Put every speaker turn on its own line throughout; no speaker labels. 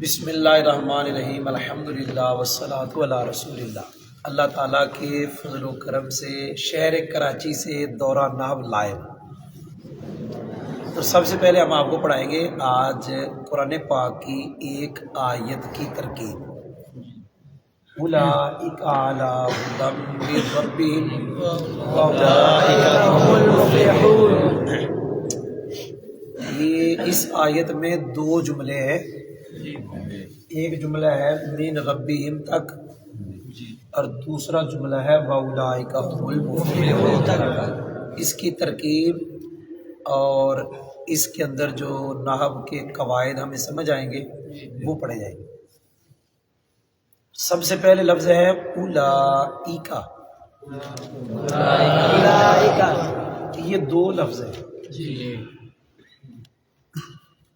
بسم اللہ الرحمن الرحیم، الحمدللہ والصلاۃ علی رسول اللہ۔ اللہ تعالیٰ کے فضل و کرم سے شہر کراچی سے دورہ ناب لائے۔ تو سب سے پہلے ہم آپ کو پڑھائیں گے آج قرآن پاک کی ایک آیت کی ترکیب۔ اولئک علی ھدی من ربہم واولئک ھم المفلحون۔ یہ اس آیت میں دو جملے ہیں، ایک جملہ ہے من ربہم تک اور دوسرا جملہ ہے واولئک ھم المفلحون۔ اس کی ترکیب اور اس کے اندر جو نحو کے قواعد ہمیں سمجھ آئیں گے وہ پڑھے جائیں گے۔ سب سے پہلے لفظ ہے اولئک۔ یہ دو لفظ ہیں،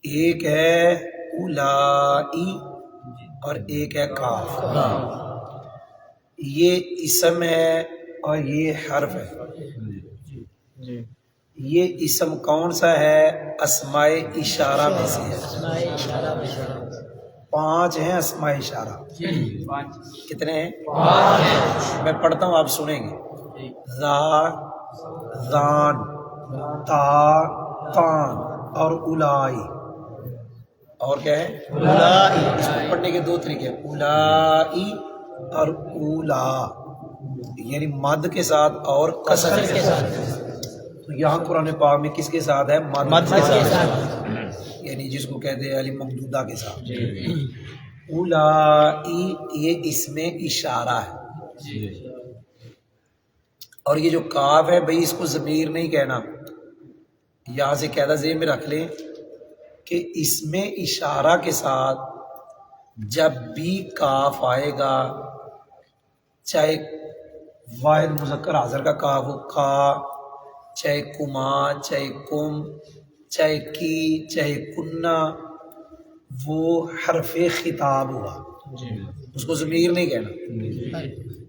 ایک ہے اولائی اور ایک ہے کاف۔ یہ اسم ہے اور یہ حرف ہے۔ یہ اسم کون سا ہے؟ اسماء اشارہ میں سے ہے۔ 5 ہیں اسماء اشارہ۔ کتنے ہیں؟ 5۔ میں پڑھتا ہوں، آپ سنیں گے۔ ذا، ذان، تا، تان اور اولائی۔ اور کیا ہے؟ اولائی۔ اس کو پڑھنے کے 2 طریقے ہیں، اولائی اور اولا، یعنی مد کے ساتھ اور کسر کے ساتھ۔ تو یہاں قرآن پاک میں کس کے ساتھ ہے؟ مد کے ساتھ، یعنی جس کو کہتے ہیں علی ممدودہ کے ساتھ۔ اولائی یہ اس میں اشارہ ہے، اور یہ جو کاف ہے بھئی اس کو ضمیر نہیں کہنا، یہاں سے قاعدہ ذہن میں رکھ لیں کہ اس میں اشارہ کے ساتھ جب بھی کاف آئے گا، چاہے واحد مذکر حاضر کا کاف ہو، کا، چاہے کما، چاہے کم، چاہے کی، چاہے کنہ، وہ حرف خطاب ہوا، اس کو ضمیر نہیں کہنا۔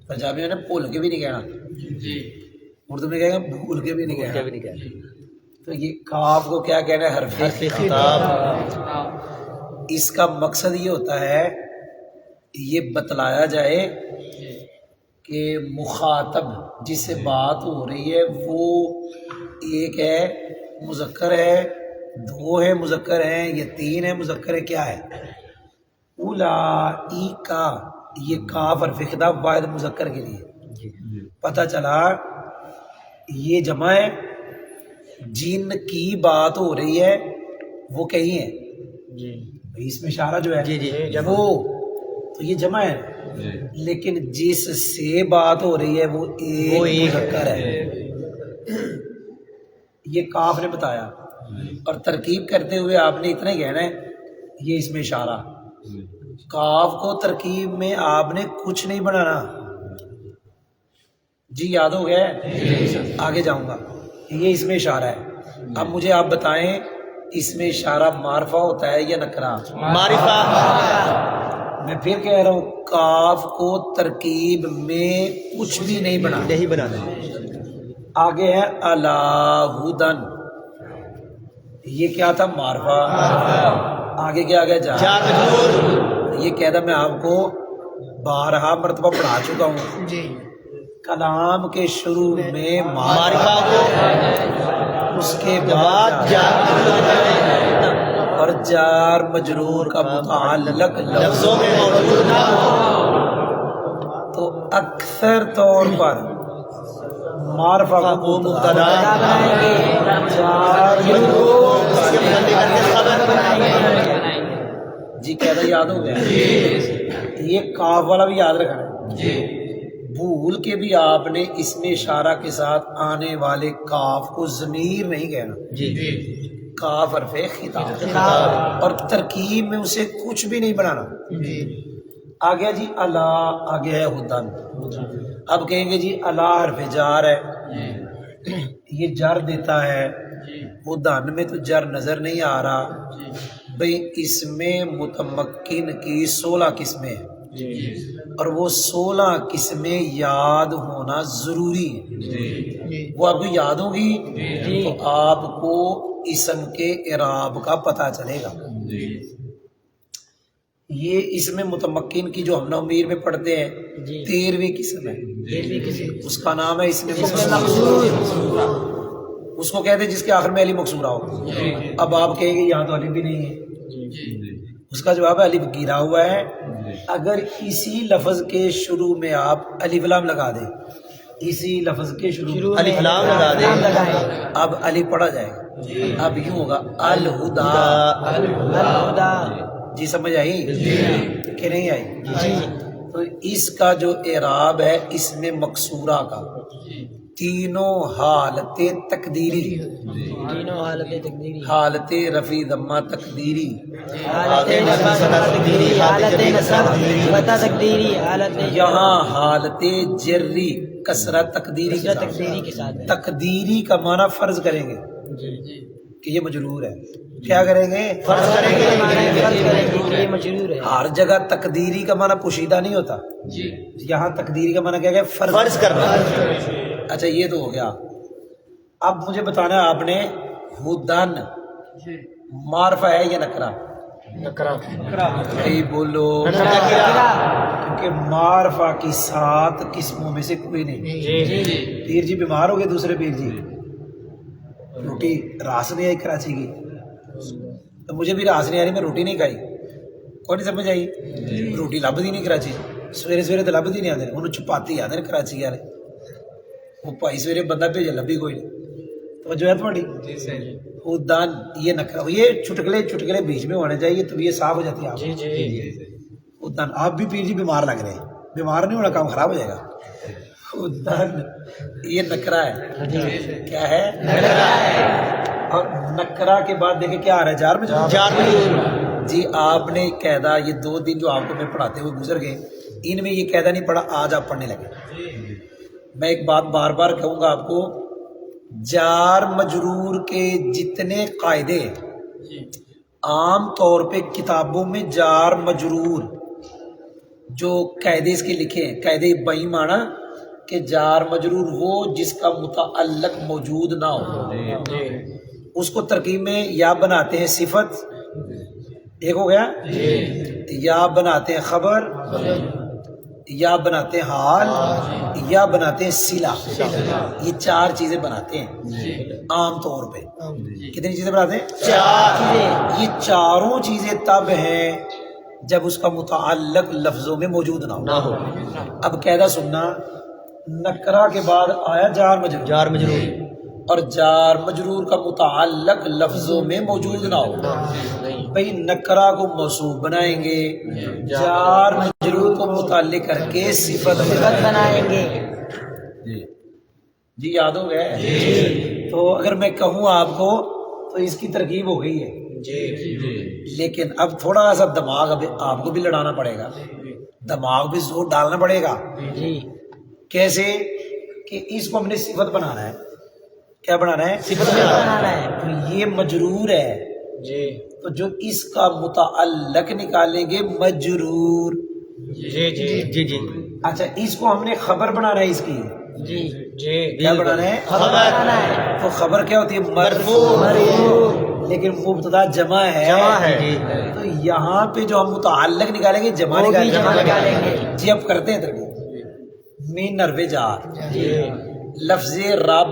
پنجابی میں نے بھول کے بھی نہیں کہنا، اردو میں کہیں گے بھول کے بھی نہیں کہنا۔ تو یہ کاف کو کیا کہنا ہے؟ حرف خطاب۔ اس کا مقصد یہ ہوتا ہے یہ بتلایا جائے کہ مخاطب جس سے بات ہو رہی ہے وہ ایک ہے مذکر ہے، 2 ہے مذکر ہیں، یہ 3 ہے مذکر ہے، کیا ہے؟ اولئک، یہ کاف حرف خطاب واحد مذکر کے لیے۔ پتہ چلا یہ جمع ہے، جن کی بات ہو رہی ہے وہ کہیں ہے، اس میں اشارہ جو ہے وہ، تو یہ جمع ہے، لیکن جس سے بات ہو رہی ہے وہ ایک مذکر ہے۔ یہ کاف نے بتایا، اور ترکیب کرتے ہوئے آپ نے اتنا ہی کہنا ہے یہ اس میں اشارہ۔ کاف کو ترکیب میں آپ نے کچھ نہیں بنانا۔ جی یاد ہو گیا ہے؟ آگے جاؤں گا۔ یہ اس میں اشارہ ہے۔ اب مجھے آپ بتائیں اس میں اشارہ معرفہ ہوتا ہے یا نکرہ؟
معرفہ۔
میں پھر کہہ رہا ہوں کاف کو ترکیب میں کچھ بھی نہیں بنانا۔ آگے ہے الاہدن، یہ کیا تھا؟ معرفہ۔ آگے کیا آگیا؟ جار مجرور۔ یہ قاعدہ میں آپ کو 12 مرتبہ پڑھا چکا ہوں۔ کلام کے شروع میں معرفہ ہو، اس کے بعد اور جار مجرور کا متعلق لفظوں میں موجود نہ ہو، تو اکثر طور پر معرفہ کو مبتدا بنائیں گے، جار مجرور جی قاعدہ یاد ہو گیا؟ یہ کاف والا بھی یاد رکھنا ہے۔ بھول کے بھی آپ نے اس میں اشارہ کے ساتھ آنے والے کاف کو ضمیر نہیں کہنا، کاف حرف خطاب، اور ترکیب میں اسے کچھ بھی نہیں بنانا۔ آگیا جی اللہ، آگیا ہے ہدن۔ اب کہیں گے جی اللہ حرف جار ہے، یہ جر دیتا ہے، ہدن میں تو جر نظر نہیں آ رہا بھئی۔ اس میں متمکن کی 16 قسمیں ہیں، اور وہ 16 قسمیں یاد ہونا ضروری ہے۔ وہ آپ کو یاد ہوگی تو آپ کو اسم کے اعراب کا پتہ چلے گا۔ یہ اس میں متمکن کی جو ہم نومیر میں پڑھتے ہیں 13ویں قسم ہے، اس کا نام ہے اس میں اس کو کہتے ہیں جس کے آخر میں الف مقصورہ ہو۔ اب آپ کہیں گے یہاں تو الف بھی نہیں ہے، اس کا جواب ہے الف گرا ہوا ہے۔ اگر اسی لفظ کے شروع میں آپ الف لام لگا دیں، اسی لفظ کے شروع میں
الف لام لگا دیں،
اب الف پڑھا جائے گا، اب یوں ہوگا الہدا۔ جی سمجھ آئی کہ نہیں آئی؟ تو اس کا جو اعراب ہے اس میں مقصورہ کا تینوں حالتیں تقدیری، حالت رفع ضمہ تقدیری، یہاں حالت جری کسرہ تقدیری کے ساتھ۔ تقدیری کا معنی فرض کریں گے کہ یہ مجرور ہے، کیا کریں گے؟ فرض کریں گے۔ ہر جگہ تقدیری کا معنی پوشیدہ نہیں ہوتا، یہاں تقدیری کا معنی کیا ہے؟ فرض کرنا۔ اچھا یہ تو ہو گیا۔ اب مجھے بتانا ہے آپ نے ہدن معرفہ ہے یا نکرہ؟ نکرہ بولو، کیونکہ معرفہ کی 7 قسموں میں سے کوئی نہیں۔ پیر جی بیمار ہو گئے، دوسرے پیر جی روٹی راس نہیں آئی کراچی کی، تو مجھے بھی راس نہیں آ رہی، میں روٹی نہیں کھائی، کوئی نہیں سمجھ آئی؟ روٹی لبھی نہیں کراچی، سویرے سویرے تو لبھی نہیں آتے، انہوں چپاتی آتے کراچی والے، وہ بھائی سویرے بندہ بھیجا لبھی کوئی نہیں۔ تو جو ہے تھوڑی خودان یہ نکرہ، یہ چٹکلے بیچ میں ہونے چاہیے تو یہ صاف ہو جاتی ہے آپ خودان۔ آپ بھی پیر جی بیمار لگ رہے ہیں، بیمار نہیں ہونا، کام خراب ہو جائے گا۔ خودان یہ نکرہ ہے، کیا ہے؟ اور نکرہ کے بعد دیکھیں کیا آ رہا ہے؟ جار میں جی آپ نے قاعدہ یہ 2 دن جو آپ کو میں پڑھاتے ہوئے گزر گئے، ان میں یہ قاعدہ نہیں پڑھا، آج آپ پڑھنے لگے۔ میں ایک بات بار بار کہوں گا آپ کو، جار مجرور کے جتنے قاعدے عام طور پہ کتابوں میں جار مجرور جو قاعدے اس کے لکھے ہیں، قاعدے بئی معنی کہ جار مجرور وہ جس کا متعلق موجود نہ ہو، اس کو ترکیب میں یا بناتے ہیں صفت، ایک ہو گیا، یا بناتے ہیں خبر، یا بناتے ہیں حال، یا بناتے ہیں صلہ۔ یہ 4 چیزیں بناتے ہیں عام طور پہ۔ کتنی چیزیں بناتے ہیں؟ 4۔ یہ چاروں چیزیں تب ہیں جب اس کا متعلق لفظوں میں موجود نہ ہو۔ اب قاعدہ سننا، نکرہ کے بعد آیا جار مجرور، اور جار مجرور کا متعلق لفظوں میں موجود نہ ہو، بھئی نکرہ کو موصوف بنائیں گے، جار مجرور کو متعلق کر کے صفت بنائیں گے۔ جی یاد ہو گئے؟ تو اگر میں کہوں آپ کو تو اس کی ترکیب ہو گئی ہے، لیکن اب تھوڑا سا دماغ اب آپ کو بھی لڑانا پڑے گا، دماغ بھی زور ڈالنا پڑے گا۔ کیسے؟ کہ اس کو ہم نے صفت بنانا ہے، کیا بنانا ہے؟ صفت بنانا ہے۔ تو یہ مجرور ہے تو جو اس کا متعلق نکالیں گے مجرور۔ اچھا اس کو ہم نے خبر بنانا ہے، اس کی کیا بنانا ہے؟ خبر۔ تو خبر کیا ہوتی ہے؟ مرفوع، لیکن مبتدا جمع ہے، تو یہاں پہ جو ہم متعلق نکالیں گے جمع نکالیں گے۔ جی اب کرتے ہیں ترکیب۔ من حرف جار، لفظ رب،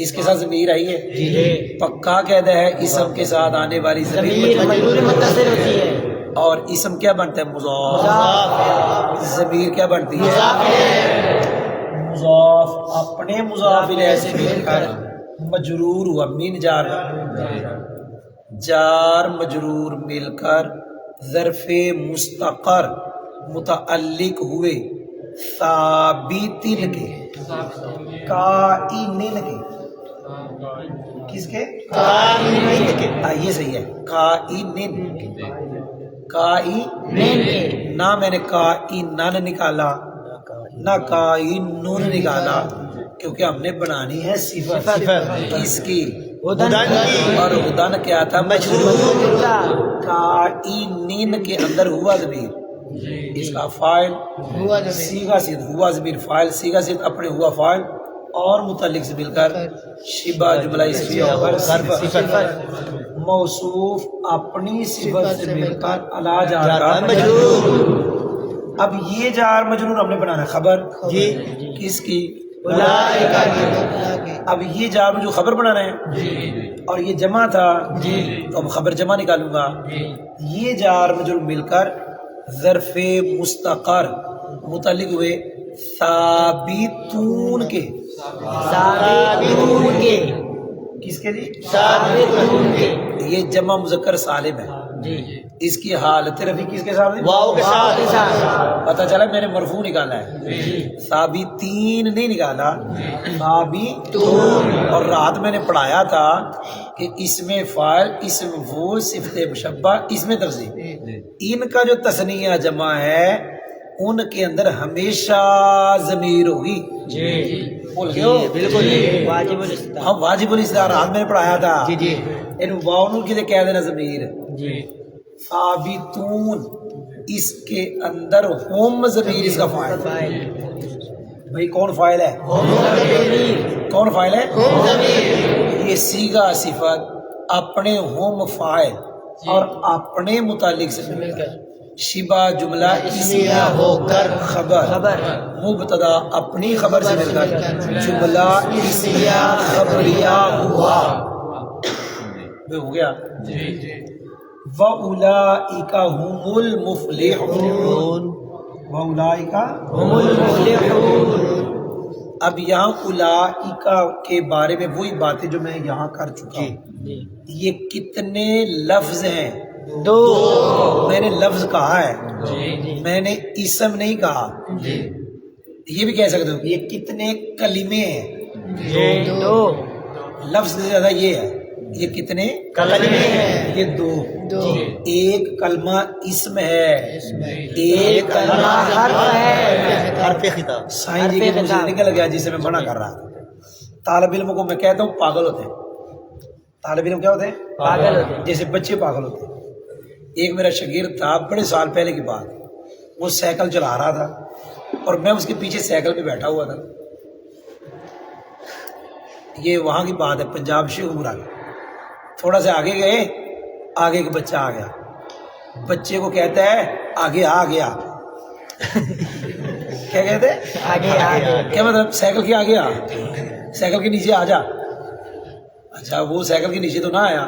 اس کے ساتھ ضمیر آئی ہے، پکا قاعدہ ہے اسم کے ساتھ آنے والی ضمیر متصل ہوتی ہے، اور اسم کیا بنتا ہے؟ مضاف۔ ضمیر کیا بنتی ہے؟ مضاف۔ اپنے مضاف الیہ سے مل کر مجرور ہوا، من جار، جار مجرور مل کر ظرف مستقر متعلق ہوئے ثابتن کے، کائنن کے، کس کے؟ کائنن کے۔ یہ صحیح ہے، کائنن، کائنن کے، نہ میں نے کائنن نکالا نہ کائنن نکالا، کیونکہ ہم نے بنانی ہے صفت اس کی، اور ہدن کیا تھا؟ مجرور۔ کائنن کے اندر ہوا ضمیر، اس کا فاعل صیغہ سے ہوا ضمیر فاعل، صیغہ سے اپنے ہوا فاعل، اور متعلق سے مل کر شبہ جملہ اسمی اور صفت موصوف اپنی صفت سے مل کر الا جار کا مجرور. اب یہ جار مجرور ہم نے بنانا ہے خبر
جی
کس کی؟
اولئک.
اب یہ جار مجرور خبر بنانا ہے اور یہ جمع تھا تو اب خبر جمع نکالوں گا. یہ جار مجرور مل کر ظرف مستقر متعلق ہوئے ثابتون کے.
ثابتون کے.
کس کے لیے؟
ثابتون کے.
یہ جمع مذکر سالم ہے.
جی
اس کی حالت رفع کس کے ساتھ ہے؟
واو کے ساتھ.
پتہ چلا میں نے مرفوع نکالا ہے ثابتین نہیں نکالا ثابتون. اور رات میں نے پڑھایا تھا کہ اس میں فاعل اسم مفعول صفت مشبہ اس میں ترجیح ان کا جو تثنیہ جمع ہے ان کے اندر ہمیشہ ضمیر ہوگی. بول گئے ہو؟
بالکل واجب الاستعمال.
ہم واجب الاستعمال رات میں نے پڑھایا تھا.
جی
ان واو نون کی کہہ دینا ضمیر.
جی
ثابتون اس کے اندر ہم ضمیر اس کا فاعل. بھئی کون فاعل ہے؟ کون فاعل ہے؟ یہ صیغہ صفت اپنے ہم فاعل اور اپنے متعلق سے مل کر شبہ جملہ اسمیہ ہو کر خبر مبتدا اپنی خبر سے مل کر جملہ اسمیہ خبریہ ہوا. ہو گیا. وَأُولَئِكَ هُمُ الْمُفْلِحُونَ. وَأُولَئِكَ
هم المفلحون.
اب یہاں اولئک کے بارے میں وہی باتیں جو میں یہاں کر چکا ہوں. یہ کتنے لفظ ہیں؟
دو.
میں نے لفظ کہا ہے میں نے اسم نہیں کہا. یہ بھی کہہ سکتے ہو یہ کتنے کلمے ہیں؟
دو.
لفظ سے زیادہ یہ ہے یہ کتنے
کلمے ہیں؟
یہ دو. ایک کلمہ اسم ہے ایک
کلمہ حرف ہے.
حرف خطاب.
سائیں جی کے منہ سے نکل گیا جسے میں منع کر رہا تھا. طالب علم کو میں کہتا ہوں پاگل ہوتے ہیں. طالب علم کیا ہوتے ہیں؟
پاگل ہوتے ہیں.
جیسے بچے پاگل ہوتے ہیں. ایک میرا شاگرد تھا بڑے سال پہلے کی بات. وہ سائیکل چلا رہا تھا اور میں اس کے پیچھے سائیکل پہ بیٹھا ہوا تھا. یہ وہاں کی بات ہے پنجاب شیخ عمرہ کی. تھوڑا سا آگے گئے آگے ایک بچہ آ گیا. بچے کو کہتا ہے آگے آ گیا. کیا کہتے ہیں؟
آگے آگے.
کیا مطلب سائیکل کے آگے آ سائیکل کے نیچے آ جا. اچھا وہ سائیکل کے نیچے تو نہ آیا.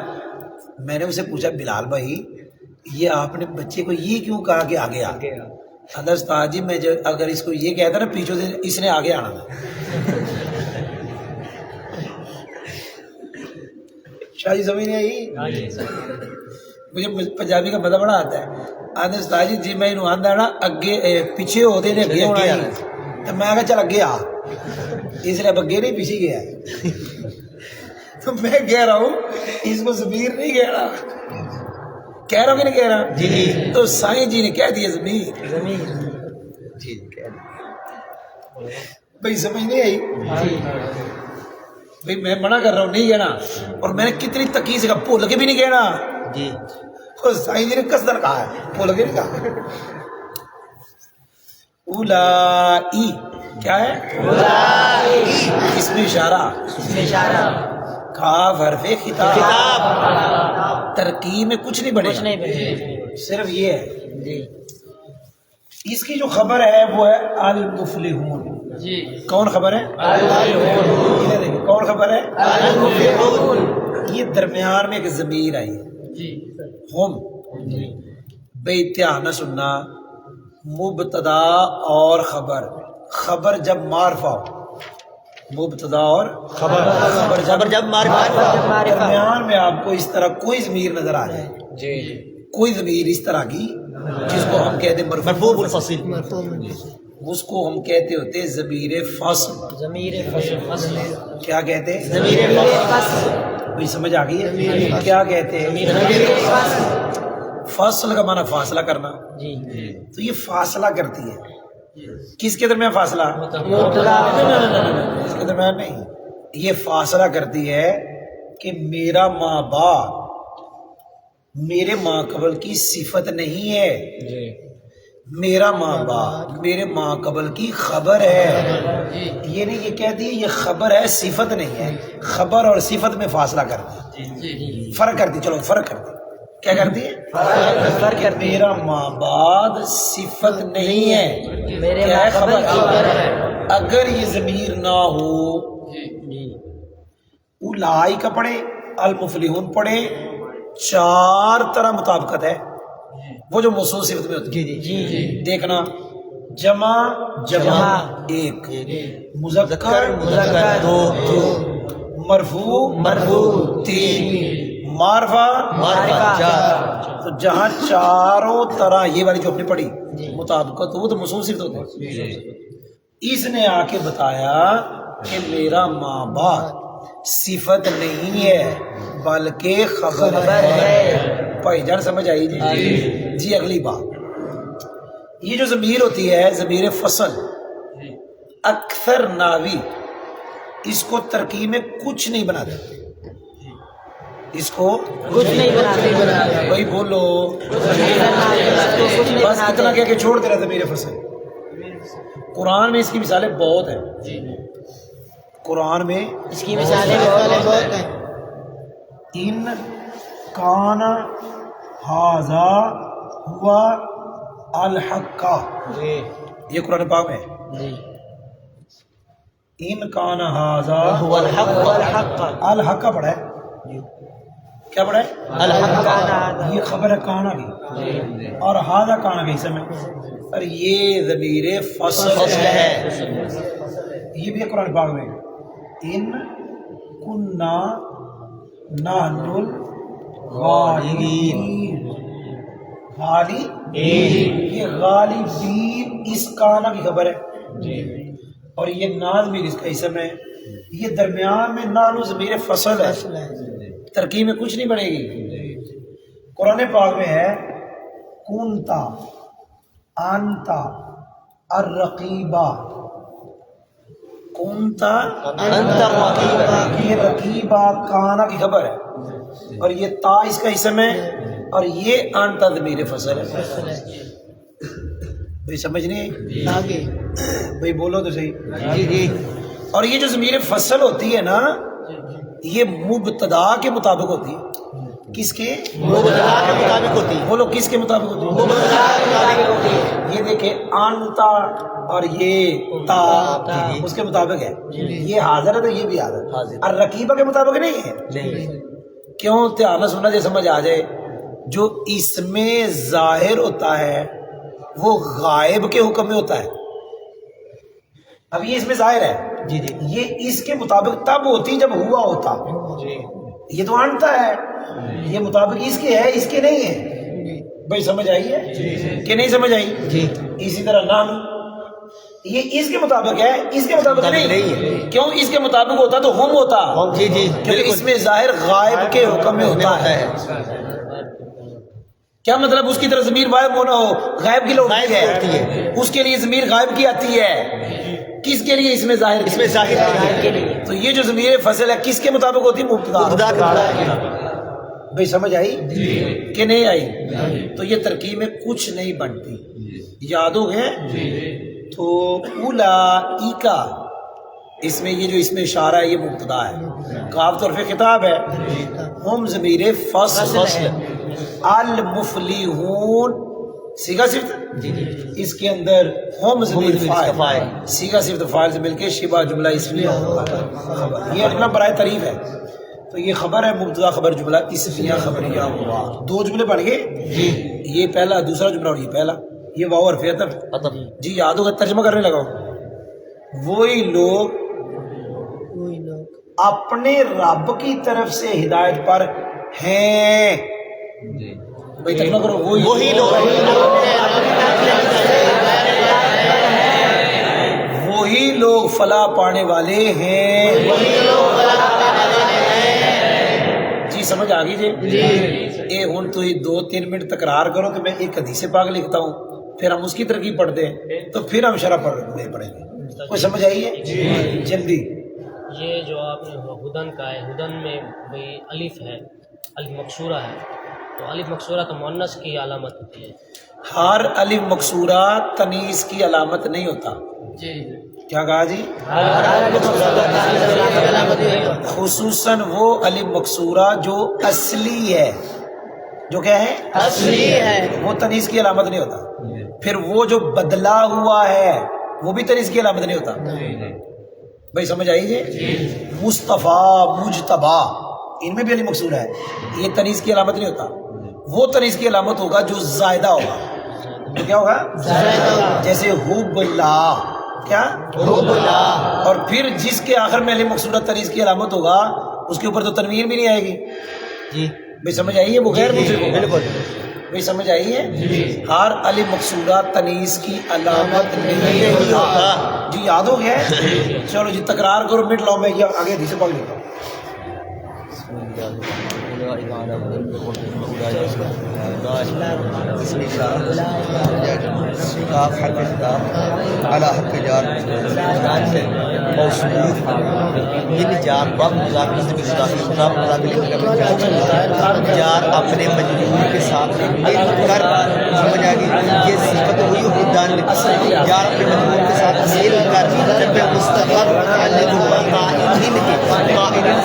میں نے اسے پوچھا بلال بھائی یہ آپ نے بچے کو یہ کیوں کہا کہ آگے آ گیا؟ استاد جی میں اگر اس کو یہ کہتا نا پیچھے سے اس نے آگے آنا تھا. شاہی سمجھ نہیں آئی. مجھے پنجابی کا مزہ بڑا آتا ہے. آدھے استاد جی میں انہوں آندہ نا اگے پیچھے ہوتے نے اگے ہونا ہے تو میں کہا چل اگے آ اس لیے اب اگے نہیں پیچھے گیا. تو میں کہہ رہا ہوں اس کو ضمیر نہیں کہہ رہا. کہہ رہا ہوں کہ نہیں کہہ رہا؟
جی.
تو سائیں جی نے کہہ دیا ضمیر.
جی
بھائی سمجھ نہیں آئی. بھائی میں منع کر رہا ہوں نہیں کہنا اور میں نے کتنی تکیہ سے کہا بھول کے بھی نہیں کہنا.
جی
سائیں جی نے قصدن کہا ہے بھول کے نہیں کہا. اولائی کیا ہے؟
اولائی
اس میں اشارہ
اشارہ.
کاف حرف خطاب.
خطاب.
ترکیب میں کچھ نہیں بنے
کچھ نہیں بنے.
صرف یہ ہے.
جی
اس کی جو خبر ہے وہ ہے المفلحون.
جی
کون خبر ہے؟
المفلحون.
ادھر دیکھیں کون خبر ہے؟
المفلحون.
یہ درمیان میں ایک ضمیر آئی ہے
جی
ہم. بے اتحاد نہ سننا مبتدا اور خبر جب معرفہ ہو. مبتدا اور خبر جب معرفہ درمیان میں آپ کو اس طرح کوئی ضمیر نظر آ جائے.
جی
کوئی ضمیر اس طرح کی جس کو ہم کہتے ہیں
مرفوع منفصل.
اس کو ہم کہتے ہوتے ضمیر فصل.
ضمیر فصل.
کیا کہتے ہیں؟
ضمیر فصل.
کوئی سمجھ آ گئی ہے کیا کہتے ہیں؟
ضمیر فصل.
فصل کا معنی فاصلہ کرنا.
جی
تو یہ فاصلہ کرتی ہے. کس کے درمیان فاصلہ؟
مبتدا.
اس کے درمیان نہیں. یہ فاصلہ کرتی ہے کہ میرا ماں باپ میرے ماں قبل کی صفت نہیں ہے. میرا ماں باپ میرے ماں قبل کی خبر ہے، یہ نہیں یہ کہہ دی یہ خبر ہے صفت نہیں ہے، خبر اور صفت میں فاصلہ کر دی، فرق کر دی، چلو فرق کر دی، کیا کر دی؟ فرق کر دی۔ میرا ماں باپ صفت نہیں ہے،
میرے
کیا ہے؟
ماں قبل
خبر
خبر ہے۔
اگر یہ ضمیر نہ ہو اولئک پڑھے المفلحون پڑھے، چار طرح مطابقت ہے وہ جو موصول صفت میں ہوتی ہے۔
جی
دیکھنا، جمع جمع ایک، مذکر
مذکر
دو، مرفوع
مرفوع
تین، معرفہ
معرفہ
چار۔ تو جہاں چاروں طرح یہ والی جو اپنی پڑھی مطابقت وہ تو موصول صفت ہوتی ہے۔ اس نے آ کے بتایا کہ میرا ماں باپ صفت نہیں ہے بلکہ خبر ہے۔ بھائی جان سمجھ آئی جی؟ اگلی بات، یہ جو ضمیر ہوتی ہے ضمیر فصل، اکثر ناوی اس کو ترکیب میں کچھ نہیں بنا دیتے، اس کو
کچھ نہیں بناتے،
بھائی بولو،
کچھ نہیں
بس اتنا
بناتے۔
کہہ کے چھوڑ دے رہا ضمیر فصل۔ قرآن میں اس کی مثالیں بہت ہیں، قرآن میں
اس کی مثالیں بہت ہیں۔
ان کان ھذا ہوا الحق، یہ قرآن پاک میں ہے۔ ان کان ھذا
هو الحق
الحق پڑھا ہے، کیا پڑھا ہے؟
الحق
یہ خبر ہے کانا کی، اور ھذا کانا کی سمے، اور یہ ضمیر فصل ہے، یہ بھی ہے قرآن پاک میں۔ ان کننا نحن الغالبین، غالبین، یہ غالبین اس کانا کی خبر ہے، اور یہ ناز بھی اس کا اسم ہے، یہ درمیان میں نانو ضمیر فصل ہے، ترکیب میں کچھ نہیں بنے گی۔ قرآن پاک میں ہے کنتا انتا الرقیبہ، کنتا
انت رقیبہ،
یہ رقیبہ کانا کی خبر ہے، اور یہ تا اس کا اسم ہے، اور یہ انتا ضمیر فصل ہے۔ بھائی سمجھ نہیں
آگے
بھائی بولو تو صحیح۔
جی
اور یہ جو ضمیر فصل ہوتی ہے نا یہ مبتدا کے مطابق ہوتی ہے، کس کے
مبتدا کے مطابق ہوتی ہے،
بولو کس کے مطابق ہوتی ہے؟
مبتدا کے مطابق ہوتی ہے۔
یہ دیکھیں انتا اور یہ تا اس کے مطابق ہے، یہ حاضر ہے تو یہ بھی حاضر، اور رقیبہ کے مطابق نہیں ہے۔ کیوں؟ دھیان سے سننا، جیسے سمجھ آ جائے، جو اس میں ظاہر ہوتا ہے وہ غائب کے حکم میں ہوتا ہے۔ اب یہ اس میں ظاہر ہے، یہ اس کے مطابق تب ہوتی جب ہوا ہوتا، یہ تو انتا ہے، یہ مطابق اس کے ہے، اس کے نہیں ہے۔ بھائی سمجھ آئی ہے کہ نہیں سمجھ آئی؟ اسی طرح نام یہ اس کے مطابق ہے، اس کے مطابق نہیں ہے۔ کیوں؟ اس کے مطابق ہوتا تو ہم ہوتا، کیونکہ اس میں ظاہر غائب کے حکم میں ہوتا ہے۔ کیا مطلب؟ اس کی طرف ضمیر غائب ہونا ہو، غائب کی لوٹتی ہے، اس کے لیے ضمیر غائب کی آتی ہے، کس کے لیے؟ اس میں ظاہر، اس میں ظاہر کے لیے۔ تو یہ جو ضمیر فصل ہے کس کے مطابق ہوتی ہے؟ مبتدا کے۔ بھئی سمجھ آئی کہ نہیں آئی؟ تو یہ ترکیب میں کچھ نہیں بنتی، یاد ہو گئے؟ تو اولئیکا، اس میں یہ جو اس میں اشارہ ہے یہ مبتدا ہے، کاف طرف خطاب ہے، ہم ضمیر فصل، المفلحون صیغہ صفت، اس کے اندر ہم ضمیر فاعل، صیغہ صفت فاعل سے مل کے شبہ جملہ اسمیہ ہوگا، یہ اپنا برائے تعریف ہے۔ تو یہ خبر ہے، مبتدا خبر جملہ اسمیہ خبریہ ہوا، دو جملے بن گئے، یہ پہلا دوسرا جملہ اور یہ پہلا، یہ واو اور فی عطف۔ جی یاد ہوگا، ترجمہ کرنے لگا ہوں، وہی لوگ اپنے رب کی طرف سے ہدایت پر ہیں، بھائی ترجمہ کرو، وہی لوگ، وہی لوگ فلاح پانے والے ہیں۔ جی سمجھ آ گئی جی؟ اے ہن تو یہ 2-3 منٹ تکرار کرو کہ میں ایک حدیث پاک لکھتا ہوں، پھر ہم اس کی ترکیب پڑھتے ہیں، تو پھر ہم شرح پڑھیں گے۔ کوئی سمجھ آئی ہے؟ جلدی۔
یہ جو آپ نے ہدن کا ہے، ہدن میں بھئی الف ہے، الف مقصورہ ہے، تو الف مکسورہ تو مؤنث کی علامت ہوتی ہے.
ہر الف مکسورہ تنیس کی علامت نہیں ہوتا.
جی
کیا کہا جی؟ خصوصاً وہ الف مکسورہ جو اصلی ہے، جو کیا ہے؟
اصلی ہے،
وہ تنیس کی علامت نہیں ہوتا. پھر وہ جو بدلا ہوا ہے وہ بھی تنیس کی علامت نہیں ہوتا. بھائی سمجھ آئی جی؟ مصطفیٰ، مجتبیٰ، ان میں بھی الف مکسورہ ہے، یہ تنیس کی علامت نہیں ہوتا. وہ تنیس کی علامت ہوگا جو زائدہ ہوگا. جو کیا ہوگا؟ جیسے حب اللہ، کیا؟
حب اللہ.
اور پھر جس کے آخر میں الف مکسورہ تنیس کی علامت ہوگا اس کے اوپر تو تنوین بھی نہیں آئے گی.
جی
بھائی سمجھ آئی ہے؟ وہ غیر مشرک ہوگا.
بالکل.
بھئی سمجھ آئی ہے؟ ہر الف مکسورہ تنیس کی علامت نہیں ہوتا. جی یاد ہو گیا ہے؟ چلو جی تکرار کرو، مٹ لاؤ، میں یہ آگے حدیث پڑھ لیتا ہوں.
بسم اللہ حرف خطاب علی حرف جار موصول من جار باب مضاف جار اپنے مجرور کے ساتھ مل کر، سمجھ آ گئی؟ یہ صفت ہوئی خدان جار اپنے مجرور کے ساتھ مل کر جب مستقر متعلق ہوا قائل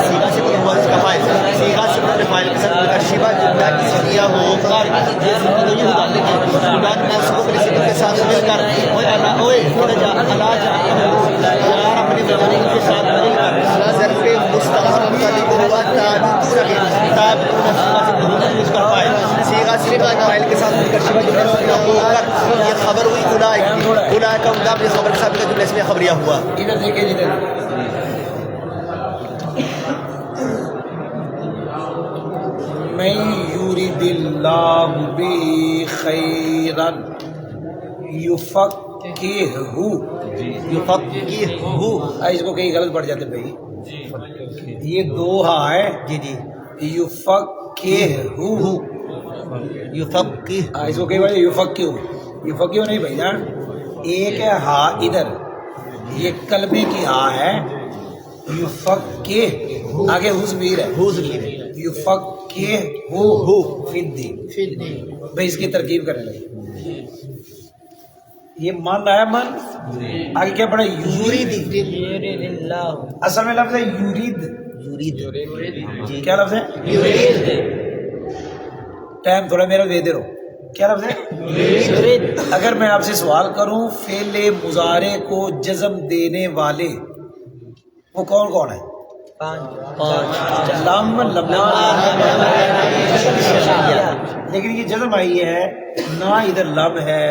سیغہ سے ہوا اس کا فائل، سیغہ سے اپنے فائل کے ساتھ مل کر شبہ جملہ کی سیغہ ہو کر یہ صفت ہوئی متعلق ہے خدان موصول اپنے صفت کے ساتھ مل کر اوئے تھوڑا جا اللہ جار اپنے مجرور کے ساتھ مل کر ظرف مستقر متعلق ہوا اس کا فائل، سیغہ سے فائل کے ساتھ مل کر شبہ جملہ ہو کر یہ خبر ہوئی اولئک کا مداف یہ خبر کے ساتھ مل کر جملہ اس میں خبریہ ہوا.
ادھر دیکھیں ادھر. من یرید اللہ بہ خیرا یفقہہ. اس کو کئی غلط پڑ جاتے بھائی، یہ دو ہاں ہے.
جی جی
یفقہہ، اس کو کئی بار یفقہہ نہیں بھائی جان. ایک ہے ہاں ادھر، یہ کلمے کی ہاں ہے. یفقہہ آگے ہو ضمیر ہے، یفقہہ فی الدین. بھائی اس کی ترکیب کرنے لگے. یہ من آیا، من آگے کیا پڑھا؟ یرید. اصل میں لفظ ہے یرید. کیا لفظ ہے؟ ٹائم تھوڑا میرا دے دے رہو. کیا لفظ ہے؟ اگر میں آپ سے سوال کروں فعل مضارع کو جزم دینے والے وہ کون کون ہے؟ لم، لما. لیکن یہ جزم آئی ہے، نہ ادھر لم ہے،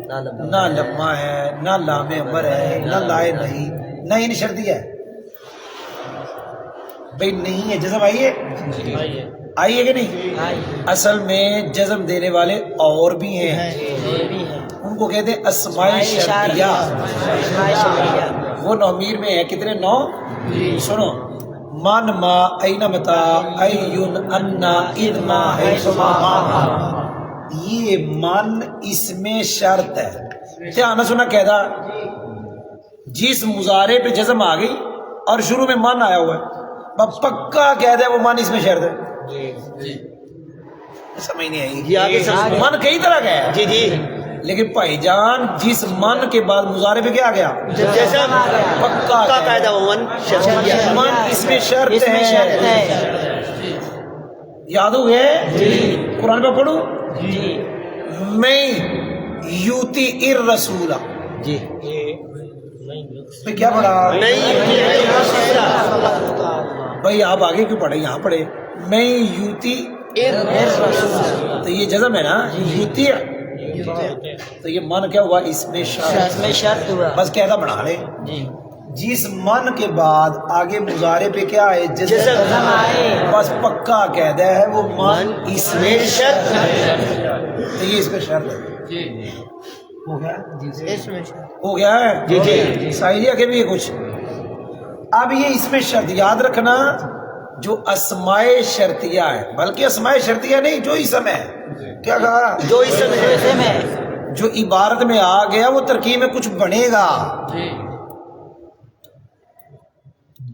نہ لما ہے، نہ لام امر ہے، نہ لائے نہیں، نہ ان شرطی ہے. بھئی نہیں ہے، جزم آئی ہے؟ آئی ہے کہ نہیں؟ اصل میں جزم دینے والے اور بھی ہیں، ان کو کہتے ہیں اسماء شرطیہ. وہ نومیر میں ہے. کتنے؟ 9. سنو، من، ما، این، متا، این، انا، اذ، ما، حیث، ما. یہ من اس میں شرط ہے. دھیان سنا قاعدہ، جس مضارع پہ جزم آ گئی اور شروع میں من آیا ہوا ہے پکا قاعدہ ہے وہ من اس میں شرط ہے. سمجھ نہیں آئی؟ من کئی طرح کا ہے.
جی جی
لیکن بھائی جان جس من کے بعد مضارع پہ کیا آ گیا؟
جیسا
پکا
قاعدہ من
من اس میں شرط ہے. یاد ہو گئے؟ قرآن پہ پڑھو. میں یوتی الرسول.
جی
کیا پڑھا
نہیں
بھائی؟ آپ آگے کیوں پڑھے؟ یہاں پڑھے میں یوتی. تو یہ جزم ہے نا، یوتی. تو یہ من کیا ہوا؟ اس میں شرط ہوا. بس قاعدہ بنا لے، جس من کے بعد آگے مضارع پہ کیا ہے؟ جزم. بس پکا قاعدہ ہے وہ من اس میں شرط ہے. تو یہ اس میں شرط ہے. ہو گیا؟ ہو گیا ہے.
جی جی
شاعری آگے بھی ہے کچھ. اب یہ اس میں شرط یاد رکھنا، جو اسماء شرطیہ ہے، بلکہ اسماء شرطیہ نہیں، جو اسم ہے. کیا کہا؟
جو اسم ہے،
جو عبارت میں آ گیا وہ ترکیب میں کچھ بنے گا.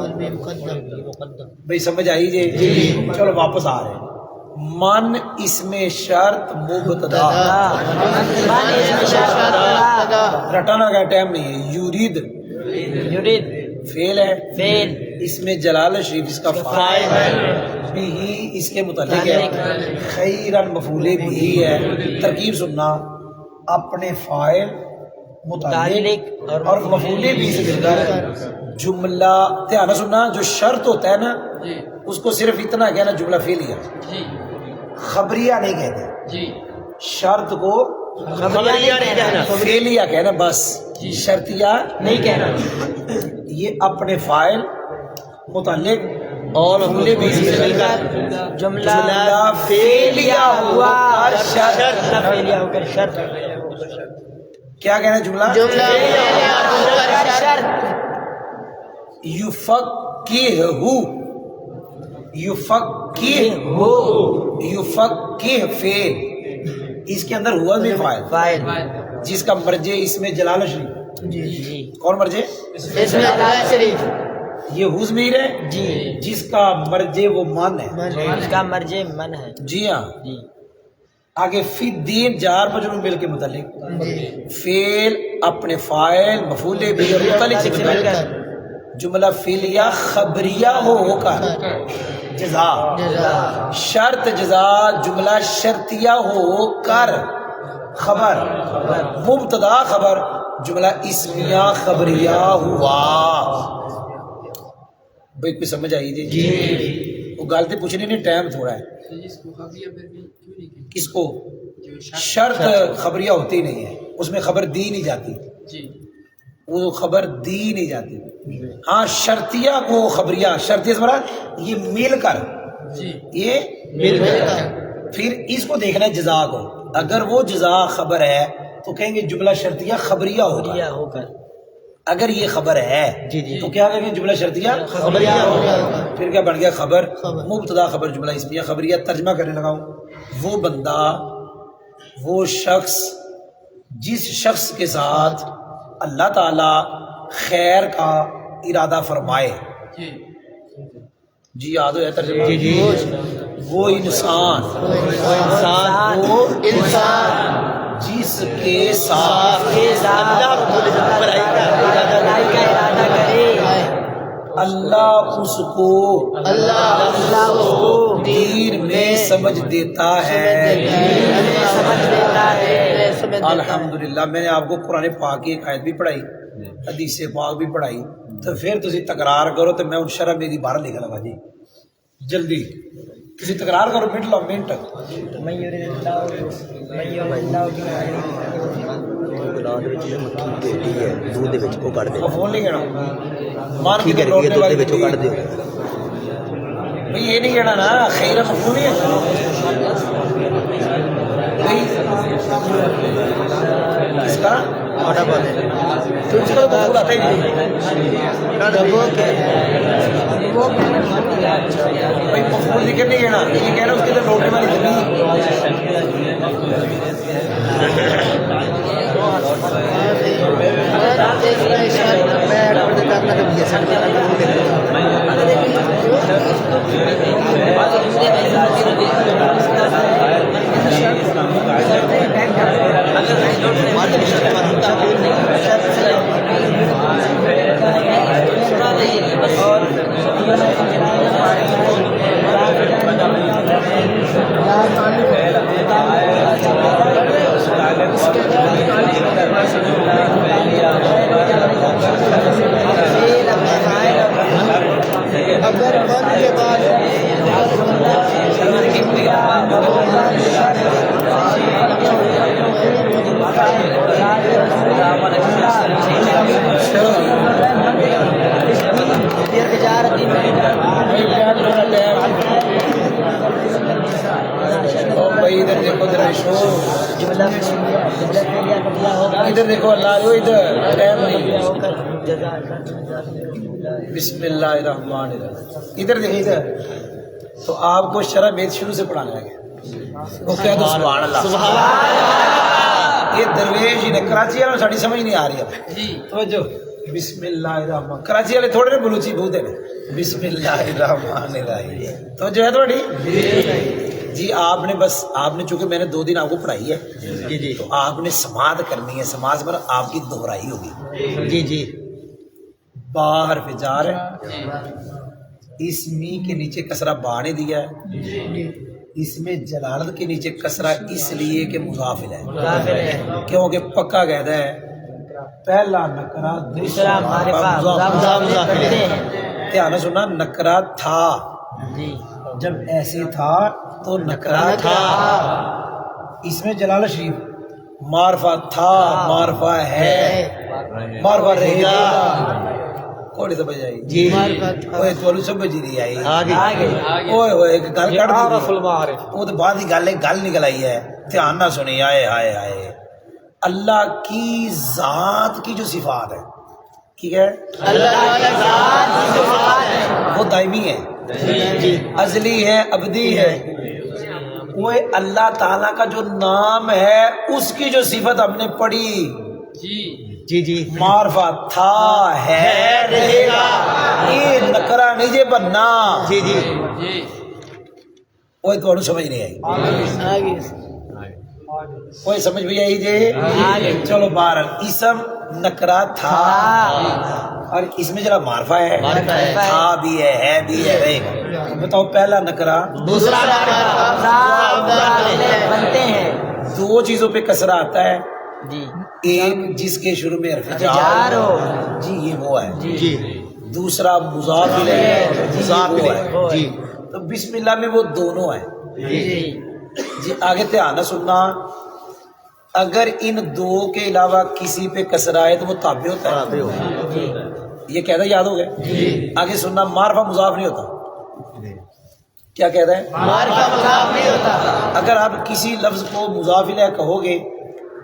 مفعول به مقدم
مقدم
بھائی سمجھ آئی جی چلو واپس آ رہے ہیں من اس میں شرط مبتدا رٹانا کا ٹائم نہیں ہے یورید
یرید
فعل ہے
فعل
اس میں جلال شریف اس کا فاعل ہے بھی اس کے متعلق ہے خیرن مفعول بھی ہے ترکیب سننا اپنے فاعل متعلق اور مفعول بھی سے مل کر جملہ دھیان سے سننا جو شرط ہوتا ہے نا اس کو صرف اتنا کہنا جملہ فعلیہ خبریہ نہیں کہتے شرط کو
خبریہ نہیں کہنا
فعلیہ کہنا بس شرطیہ
نہیں کہنا
یہ اپنے فاعل متعلق اور مفعول بھی سے مل کر
جملہ
فعلیہ ہوا شرط
فعلیہ ہو کر شرط
کیا کہنا ہے جملہ
شرط
یفقہ فعل اس کے اندر ہوا بھی فاعل
فاعل
جس کا مرجع اس میں جلال شریف
جی
کون مرجع
اس میں جلال شریف
یہ ہو ضمیر ہے
جی
جس کا مرجع وہ من ہے
اس کا مرجع من ہے
جی ہاں
جی
آگے فی الدین جار مجرور مل کے متعلق فعل اپنے فاعل مفعول بھی اور متعلق سے مل کر جملہ فعلیہ خبریہ ہو کر جزا شرط جزا جملہ شرطیہ ہو کر خبر مبتدا خبر جملہ اسمیہ خبریہ ہوا بھائی کوئی سمجھ آئی جی وہ غلطی پوچھنے نہیں ٹائم تھوڑا ہے کس کو شرط خبریہ ہوتی نہیں ہے اس میں خبر دی نہیں جاتی وہ خبر دی نہیں جاتی ہاں شرطیہ کو خبریہ شرطیہ سے مراد یہ مل کر یہ مل کر پھر اس کو دیکھنا ہے جزا کو اگر وہ جزا خبر ہے تو کہیں گے جملہ شرطیہ خبریہ ہو کر اگر یہ خبر ہے تو کیا کہیں گے جملہ شرطیہ خبریہ ہوگا پھر کیا بن گیا خبر مبتدا خبر جملہ اسمیہ خبریہ ترجمہ کرنے لگا ہوں وہ بندہ وہ شخص جس شخص کے ساتھ اللہ تعالی خیر کا ارادہ فرمائے جی یاد ہو جاتا ہے وہ انسان جس کے ساتھ اللہ اس کو دین میں سمجھ دیتا ہے الحمدللہ میں نے آپ کو قرآن پاک کی ایک آیت بھی پڑھائی حدیث پاک بھی پڑھائی تو پھر تسی تکرار کرو تو میں ان شرح میری باہر لکھ لگا جی جلدی تسی تکرار کرو منٹ لو منٹ فون نہیں کہنا بھائی یہ نہیں کہنا نا خیر مفہوم نہیں ہے کس کا تو اس کا مفہوم آتا ہی نہیں بھائی مفہوم ذکر نہیں کہنا یہ کہنا اس کے اندر روکنے والی زمین ادھر دیکھو اللہ ادھر بسم اللہ الرحمن الرحیم ادھر دیکھو ادھر تو آپ کو شرح بیت شروع سے پڑھانے لگے وہ کہہ دو سبحان اللہ یہ درویش انہیں کراچی والوں ساڑی سمجھ نہیں آ رہی اب توجہ بسم اللہ الرحمن کراچی والے تھوڑے نے بلوچی بہت ہیں بسم اللہ الرحمن الرحیم تو جو ہے تھوڑی جی آپ نے چونکہ میں نے 2 دن آپ کو پڑھائی ہے جی تو آپ نے سماعت کرنی ہے سماعت پر آپ کی دہرائی ہوگی
جی
باہر پہ جا رہے ہیں اس می کے نیچے کسرہ با نے دیا ہے اس میں جلالت کے نیچے کسرہ اس لیے کہ مضافل ہے کیونکہ پکا قاعدہ ہے پہلا نکرہ دوسرا
معرفہ
دھیان سے سننا نکرہ تھا
جی
جب ایسے تھا تو نکرہ تھا اس میں جلال شریف معرفہ تھا معرفہ ہے معرفہ رہے گا کوئی سمجھ آئی
جی
اوے تو سمجھ نہیں آئی
آگے
اوئے ہوئے ایک گل کر دی وہ تو بعد ہی گل نکل آئی ہے دھیان نہ سنی آئے ہائے ہائے اللہ کی ذات کی جو صفات ہے ٹھیک ہے
اللہ کی ذات کی صفات ہے
وہ دائمی ہے ازلی ہے ابدی ہے وہ اللہ تعالیٰ کا جو نام ہے اس کی جو صفت ہم نے پڑھی
جی
معرفہ تھا ہے رہے گا یہ نکرہ نہیں جے بننا
جی
وہ تو سمجھ نہیں آئی کوئی سمجھ بھی آئی جی چلو بہرحال اسم نکرہ تھا اور اس میں ذرا معرفہ ہے تھا بھی ہے بھی ہے رہے گا بتاؤ پہلا نکرہ
دوسرا بنتے ہیں
2 چیزوں پہ کسرہ آتا ہے
جی
ایک جس کے شروع میں حرف جار
جار
ہو
ہو
جی یہ وہ ہے
جی
دوسرا مضاف الیہ
مضاف
وہ
الیہ
ہے
جی
تو بسم اللہ میں وہ دونوں ہیں
جی
جی آگے دھیان نہ سننا اگر ان 2 کے علاوہ کسی پہ کسرہ آئے تو وہ تابع ہوتا ہے یہ کہتا یاد ہو گیا آگے سننا معرفہ مضاف نہیں ہوتا کیا کہتا ہے
معرفہ مضاف نہیں ہوتا
اگر آپ کسی لفظ کو مضاف الیہ کہو گے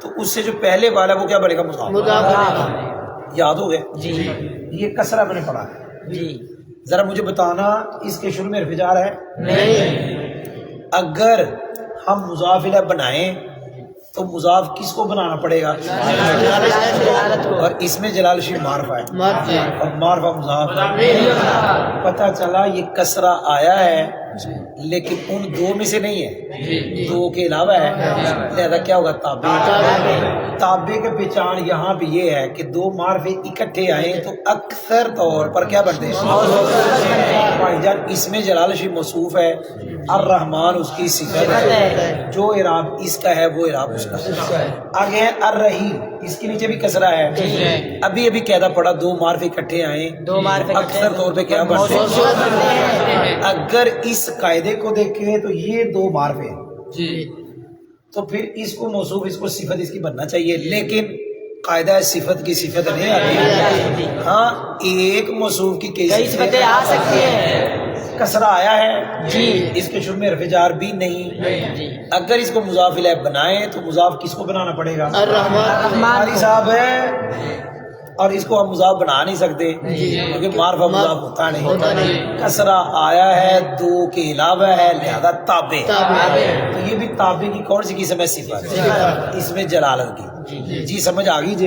تو اس سے جو پہلے والا ہے وہ کیا بنے گا مضاف یاد ہو گیا
جی
یہ کسرہ میں نے پڑھا ہے
جی
ذرا مجھے بتانا اس کے شروع میں حرف جار ہے
نہیں
اگر ہم مضاف الیہ بنائیں تو مضاف کس کو بنانا پڑے گا اور اس میں جلال شریف معرفہ ہے اور معرفہ مضاف ہے پتہ چلا یہ کسرہ آیا ہے لیکن ان 2 میں سے نہیں ہے 2 کے علاوہ ہے لہذا کیا ہوگا تابع تابع کے پہچان یہاں پہ یہ ہے کہ 2 معرفے اکٹھے آئیں تو اکثر طور پر کیا بنتے ہیں بھائی جان اس میں جلال شریف موصوف ہے الرحمن اس کی صفت ہے جو اعراب اس کا ہے وہ اعراب اس کا ہے آگے ہے الرحیم اس کے نیچے بھی کسرہ ہے ابھی قاعدہ پڑا 2 معرفے اکٹھے آئیں
2 معرفے
اکثر طور پہ کیا بنتے ہیں اگر اس قاعدے کو دیکھیں تو یہ 2 معرفے ہیں تو پھر اس کو موصوف اس کو صفت اس کی بننا چاہیے لیکن قاعدہ صفت کی صفت نہیں آتی ہاں ایک موصوف کی
کئی صفتیں آ سکتی ہیں
کسرہ آیا ہے جی اس کے شروع میں حرف جار بھی نہیں اگر اس کو مضاف الیہ بنائیں تو مضاف کس کو بنانا پڑے گا الرحمن صاحب ہے اور اس کو ہم مضاف بنا نہیں سکتے کیونکہ معرفہ مضاف ہوتا نہیں کسرہ آیا ہے 2 کے علاوہ ہے لہذا تابع تو یہ بھی تابع کی کون سی قسم ہے صفت اس میں جلالت کی جی سمجھ آ گئی جی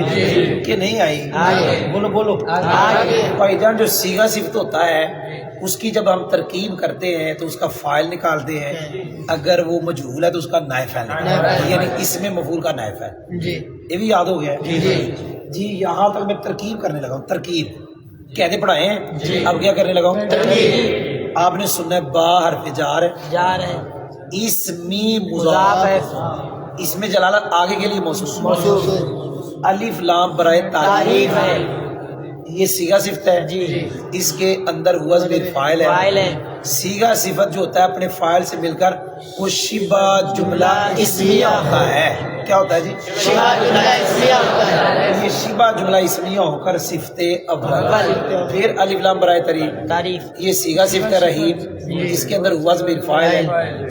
کہ نہیں آئی بولو بھائی جان جو صیغہ صفت ہوتا ہے اس کی جب ہم ترکیب کرتے ہیں تو اس کا فاعل نکالتے ہیں اگر وہ مجہول ہے تو اس کا نائب فاعل نکالتے ہیں یعنی اس میں مفعول کا نائب ہے یہ بھی یاد ہو گیا جی یہاں تک میں ترکیب کرنے لگا ہوں ترکیب کہتے پڑھائے ہیں اب کیا کرنے لگا ہوں ترکیب آپ نے سننا ہے با حرف جار
ہے
اسمی مضاف ہے اس میں جلالت آگے کے لیے موصوف الف لام برائے تعریف ہے یہ صیغہ صفت ہے جی اس کے اندر ہوا ضمیر فاعل ہے صیغہ صفت جو ہوتا ہے اپنے فاعل سے مل کر وہ شبہ جملہ اسمیہ ہوتا ہے کیا ہوتا ہے جی شبہ جملہ اسمیہ ہوتا ہے یہ شبہ جملہ اسمیہ ہو کر صفت اول پھر الف لام برائے تعریف یہ صیغہ صفت رحیم اس کے اندر ہوا ضمیر فاعل ہے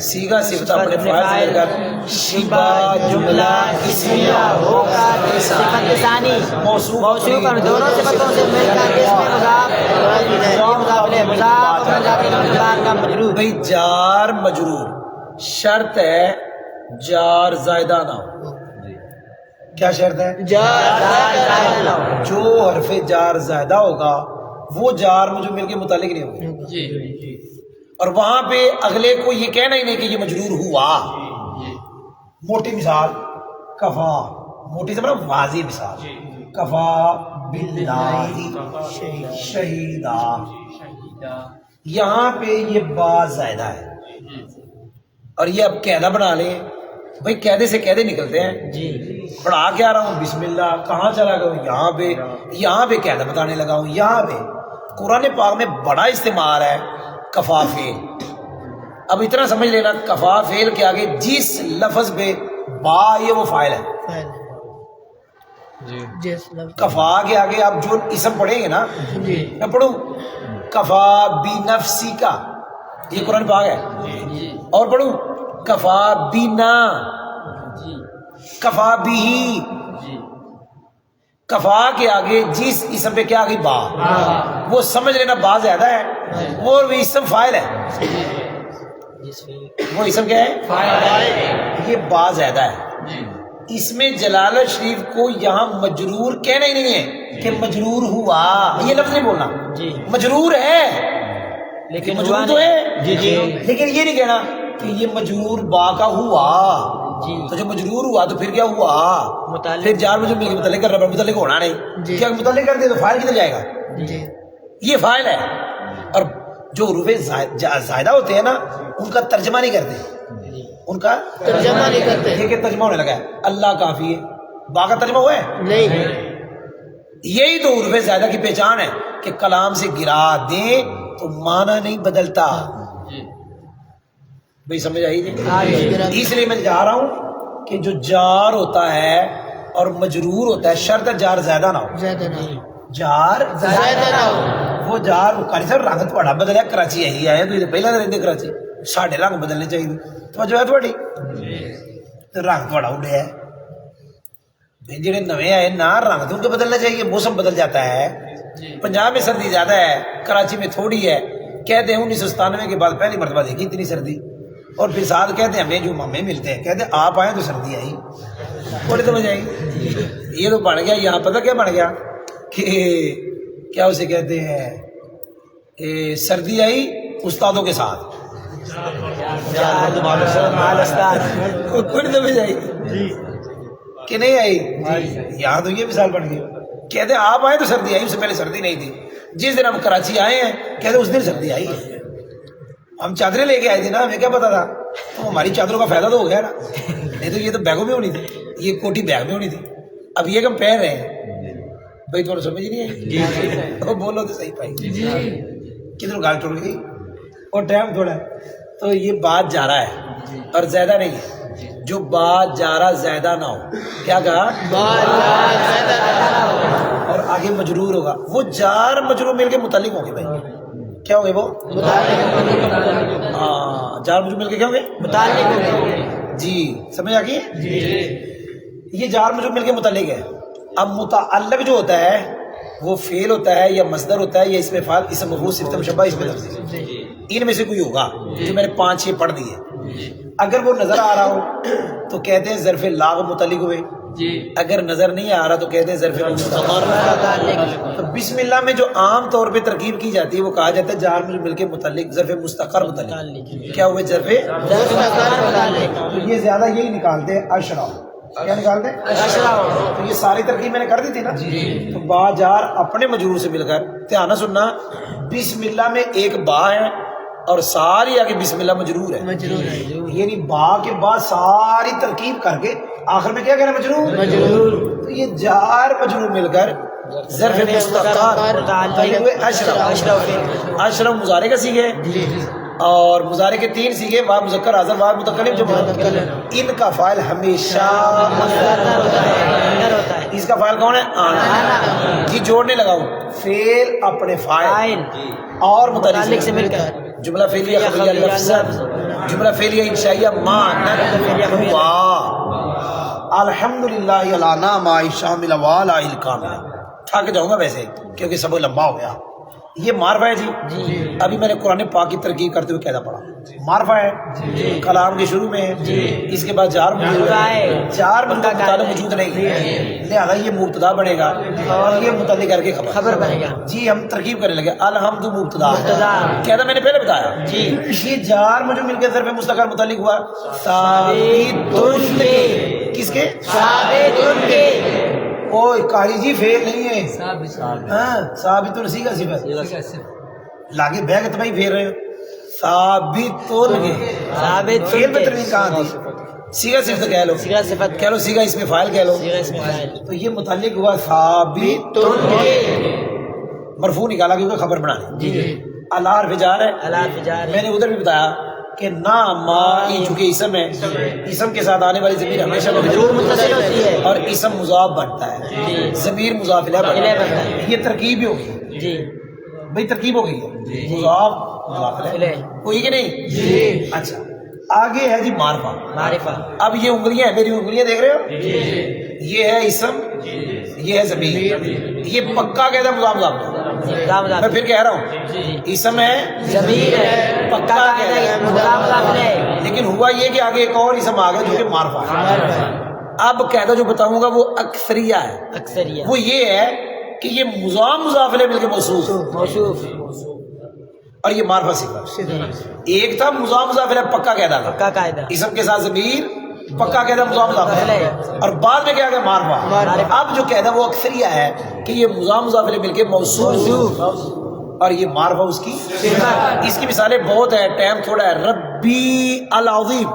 صیغہ صفت اپنے فاعل سے مل کر شبہ جملہ اسمیہ ہو کر
صفت ثانی
موصوف
دونوں صفتوں سے مل کر اس میں مضاف
بھئی جار مجرور شرط ہے جار زائدہ نہ ہو کیا شرط ہے؟ جو حرف جار زائدہ ہوگا وہ جار مجرور مل کے متعلق نہیں ہوگا، اور وہاں پہ اگلے کو یہ کہنا ہی نہیں کہ یہ مجرور ہوا۔ موٹی مثال کفا، موٹی سے مطلب واضح مثال، کفا باللہ شہیدا، یہاں پہ یہ با زائدہ ہے، اور یہ اب قاعدہ بنا لیں بھائی، قاعدے سے قاعدے نکلتے ہیں۔ پڑھا کے آ رہا ہوں بسم اللہ، کہاں چلا گیا ہوں؟ یہاں پہ قاعدہ بتانے لگا ہوں۔ یہاں پہ قرآن پاک میں بڑا استعمال ہے کفا فعل۔ اب اتنا سمجھ لینا، کفا فعل کے آگے جس لفظ پہ با یہ وہ فاعل ہے، کفا کے آگے آپ جو اسم پڑھیں گے نا، میں پڑھوں کفا بی نفسی کا، یہ قرآن پاک ہے، اور پڑھوں کفا بینا، کفا بھی، کفا کے آگے جس اسم پہ کیا آگئی با، وہ سمجھ لینا با زیادہ ہے، وہ اسم فاعل ہے، وہ اسم کیا ہے؟ یہ با زیادہ ہے۔ اس میں جلالت شریف کو یہاں مجرور کہنا ہی نہیں ہے کہ مجرور ہوا، یہ لفظ نہیں بولنا، مجرور ہے لیکن مجرور تو ہے، لیکن یہ نہیں کہنا کہ یہ مجرور با کا ہوا، تو جو مجرور ہوا تو پھر کیا ہوا؟ پھر جار مجرور مل کے متعلق کر رہا ہے، متعلق ہونا نہیں، کیا متعلق کر دے تو فاعل کدھر جائے گا؟ یہ فاعل ہے۔ اور جو حروف زائدہ ہوتے ہیں نا، ان کا ترجمہ نہیں کرتے، ان کا ترجمہ نہیں کرتے، یہ کہ ترجمہ ہونے لگا ہے اللہ کافی ہے، با کا ترجمہ ہوا ہے نہیں۔ یہی تو حروف زائدہ کی پہچان ہے کہ کلام سے گرا دیں تو معنی نہیں بدلتا۔ بھئی سمجھ آئی نہیں؟ اس لیے میں جا رہا ہوں کہ جو جار ہوتا ہے اور مجرور ہوتا ہے، شرط ہے جار زیادہ نہ ہو، جار زیادہ نہ ہو۔ وہ جار قاری صاحب رنگ تھوڑا بدلیا، کراچی یہی آئے تو پہلے رہتے کراچی، ساڑھے رنگ بدلنے چاہیے، توجہ ہے تھوڑی، تو رنگ تھوڑا اڈیا ہے، جڑے نویں آئے نا رنگ تو ان کو بدلنا چاہیے، موسم بدل جاتا ہے۔ پنجاب میں سردی زیادہ ہے، کراچی میں تھوڑی ہے، کہتے ہیں 1997 کے بعد پہلی مرتبہ دیکھی اتنی سردی، اور پھر ساتھ کہتے ہیں ہمیں جو ہمیں ملتے ہیں، کہتے ہیں آپ آئیں تو سردی آئی، تھوڑی سمجھ آئی؟ یہ تو بن گیا یہاں، پتہ کیا بن گیا کہ کیا اسے کہتے ہیں، سردی آئی استادوں کے ساتھ، تھوڑی سمجھ آئی کہ نہیں آئی؟ یہاں تو یہ مثال بن گئی، کہتے ہیں آپ آئے تو سردی آئی، اس سے پہلے سردی نہیں تھی، جس دن ہم کراچی آئے ہیں کہتے اس دن سردی آئی، ہم چادریں لے کے آئے تھے نا، ہمیں کیا پتا تھا، تو ہماری چادروں کا فائدہ تو ہو گیا نا، نہیں تو یہ تو بیگوں میں ہونی تھی، یہ کوٹی بیگ میں ہونی تھی، اب یہ ہم پہن رہے ہیں۔ بھائی تھوڑا سمجھ نہیں آئی؟ بولو تو صحیح پائی، کدھر گال ٹوٹ گئی، اور ٹائم تھوڑا ہے، تو یہ بات جا رہا ہے اور زیادہ نہیں ہے، جو بات جا رہا زیادہ نہ ہو، کیا کہا؟ اور آگے مجرور ہوگا، وہ جار مجرور مل کے متعلق ہوں گے، بھائی کیا ہوں گے وہ؟ ہاں، جار مجرور مل کے کیا ہوں گے؟ متعلق ہوں گے، جی سمجھ آ گئی؟ یہ جار مجرور مل کے متعلق ہے۔ اب متعلق جو ہوتا ہے وہ فعل ہوتا ہے یا مصدر ہوتا ہے یا اسم فاعل، اسم مفعول، صفت مشبہ، اسم تفضیل، ان میں سے کوئی ہوگا جو میں نے 5-6 پڑھ دیے۔ اگر وہ نظر آ رہا ہو تو کہتے ہیں ظرف لاغ متعلق ہوئے، اگر نظر نہیں آ رہا تو کہتے ہیں ظرف مستقر۔ تو بسم اللہ میں جو عام طور پہ ترکیب کی جاتی ہے وہ کہا جاتا ہے جار مجرور مل کے متعلق، ظرف مستقر متعلق، کیا ہوئے؟ ظرف مستقر۔ تو یہ زیادہ یہی نکالتے ہیں اشرا، کیا نکالتے ہیں؟ اشرا۔ تو یہ ساری ترکیب میں نے کر دی تھی نا، تو با جار اپنے مجرور سے مل کر، دھیان سے سننا، بسم اللہ میں ایک با ہے اور ساری آگے بسم اللہ مجرور ہے، یعنی با کے بعد ساری ترکیب کر کے آخر میں کیا کہنا؟ مجرور۔ تو یہ جار مجرور مل کر ظرف مستقر اشرف مضارع کا سیغے، اور مضارع کے 3 سیغے، واو مذکر حاضر، واو متکلم جمع، ان کا فاعل ہمیشہ اس کا فاعل کون ہے؟ آنا۔ جی جوڑنے لگاؤ، فعل اپنے فاعل اور متعلق سے مل کر، جملہ فعلیہ خبریہ لفظاً، جملہ فعلیہ انشائیہ معنی ہوا، الحمدللہ علی نعمہ شامل وعلی الکامل۔ تھک جاؤں گا ویسے کیونکہ سب لمبا ہو گیا، یہ معرفہ ہے جی ابھی میں نے قرآن پاک کی ترکیب کرتے ہوئے قاعدہ پڑھا معرفہ ہے کلام کے شروع میں ہے اس کے بعد جار موجود ہے جار متعلق موجود نہیں ہے لہذا یہ مبتدا بنے گا اور یہ متعلق کر کے خبر
بنے گا
جی ہم ترکیب کرنے لگے الحمد مبتدا قاعدہ میں نے پہلے بتایا
جی
یہ جار مجھول مل کے ظرف مستقر متعلق ہوا ثابت کے کس کے اوہ قاری جی فیل نہیں ہے ہاں ثابت سیگا صفت لاگے بہ کے تمہیں پھیر رہے ہو ثابت
ثابت
فیل میں ترمیم کہاں تھی سیگا صفت کہہ لو
سیگا صفت
کہہ لو سیگا اس میں فائل کہہ لو
سیگا اس میں فاعل
تو یہ متعلق ہوا ثابت مرفوع نکالا کیونکہ خبر بنانے
جی
اللہ حرف جار ہے
اللہ فجار
میں نے ادھر بھی بتایا کہ نا ما ای چونکہ اسم ہے اسم کے ساتھ آنے والی ضمیر ہمیشہ
مجرور متصل ہوتی ہے
اور اسم مضاف بنتا ہے ضمیر مضاف الیہ بنتا ہے یہ ترکیب ہی ہوگی
جی
بھئی ترکیب ہو گئی ہے مضاف مضاف الیہ ہوئی کہ نہیں
جی
اچھا آگے ہے جی معرفہ
معرفہ
اب یہ انگلیاں ہیں میری انگلیاں دیکھ رہے ہو یہ ہے اسم یہ ہے ضمیر یہ پکا کہتا ہے مضاف مضاف میں پھر کہہ رہا ہوں اسم ہے
ضمیر ہے
پکا کہتا ہے
مضاف الیہ
لیکن ہوا یہ کہ آگے ایک اور اسم آ گیا جو کہ معرفہ ہے اب قاعدہ جو بتاؤں گا وہ اکثریہ ہے
اکثریہ
وہ یہ ہے کہ یہ مضاف الیہ مل کے موصوف
موصوف
اور یہ معرفہ صفت ایک تھا مضاف الیہ پکا قاعدہ تھا
کا قاعدہ
اسم کے ساتھ ضمیر پکا قاعدہ مضاف الیہ اور بعد میں کیا گیا معرفہ اب جو قاعدہ وہ اکثریہ ہے کہ یہ مضاف الیہ مل کے موصوف اور یہ معرفہ اس کی اس کی مثالیں بہت ہے ٹائم تھوڑا ہے ربی العظیم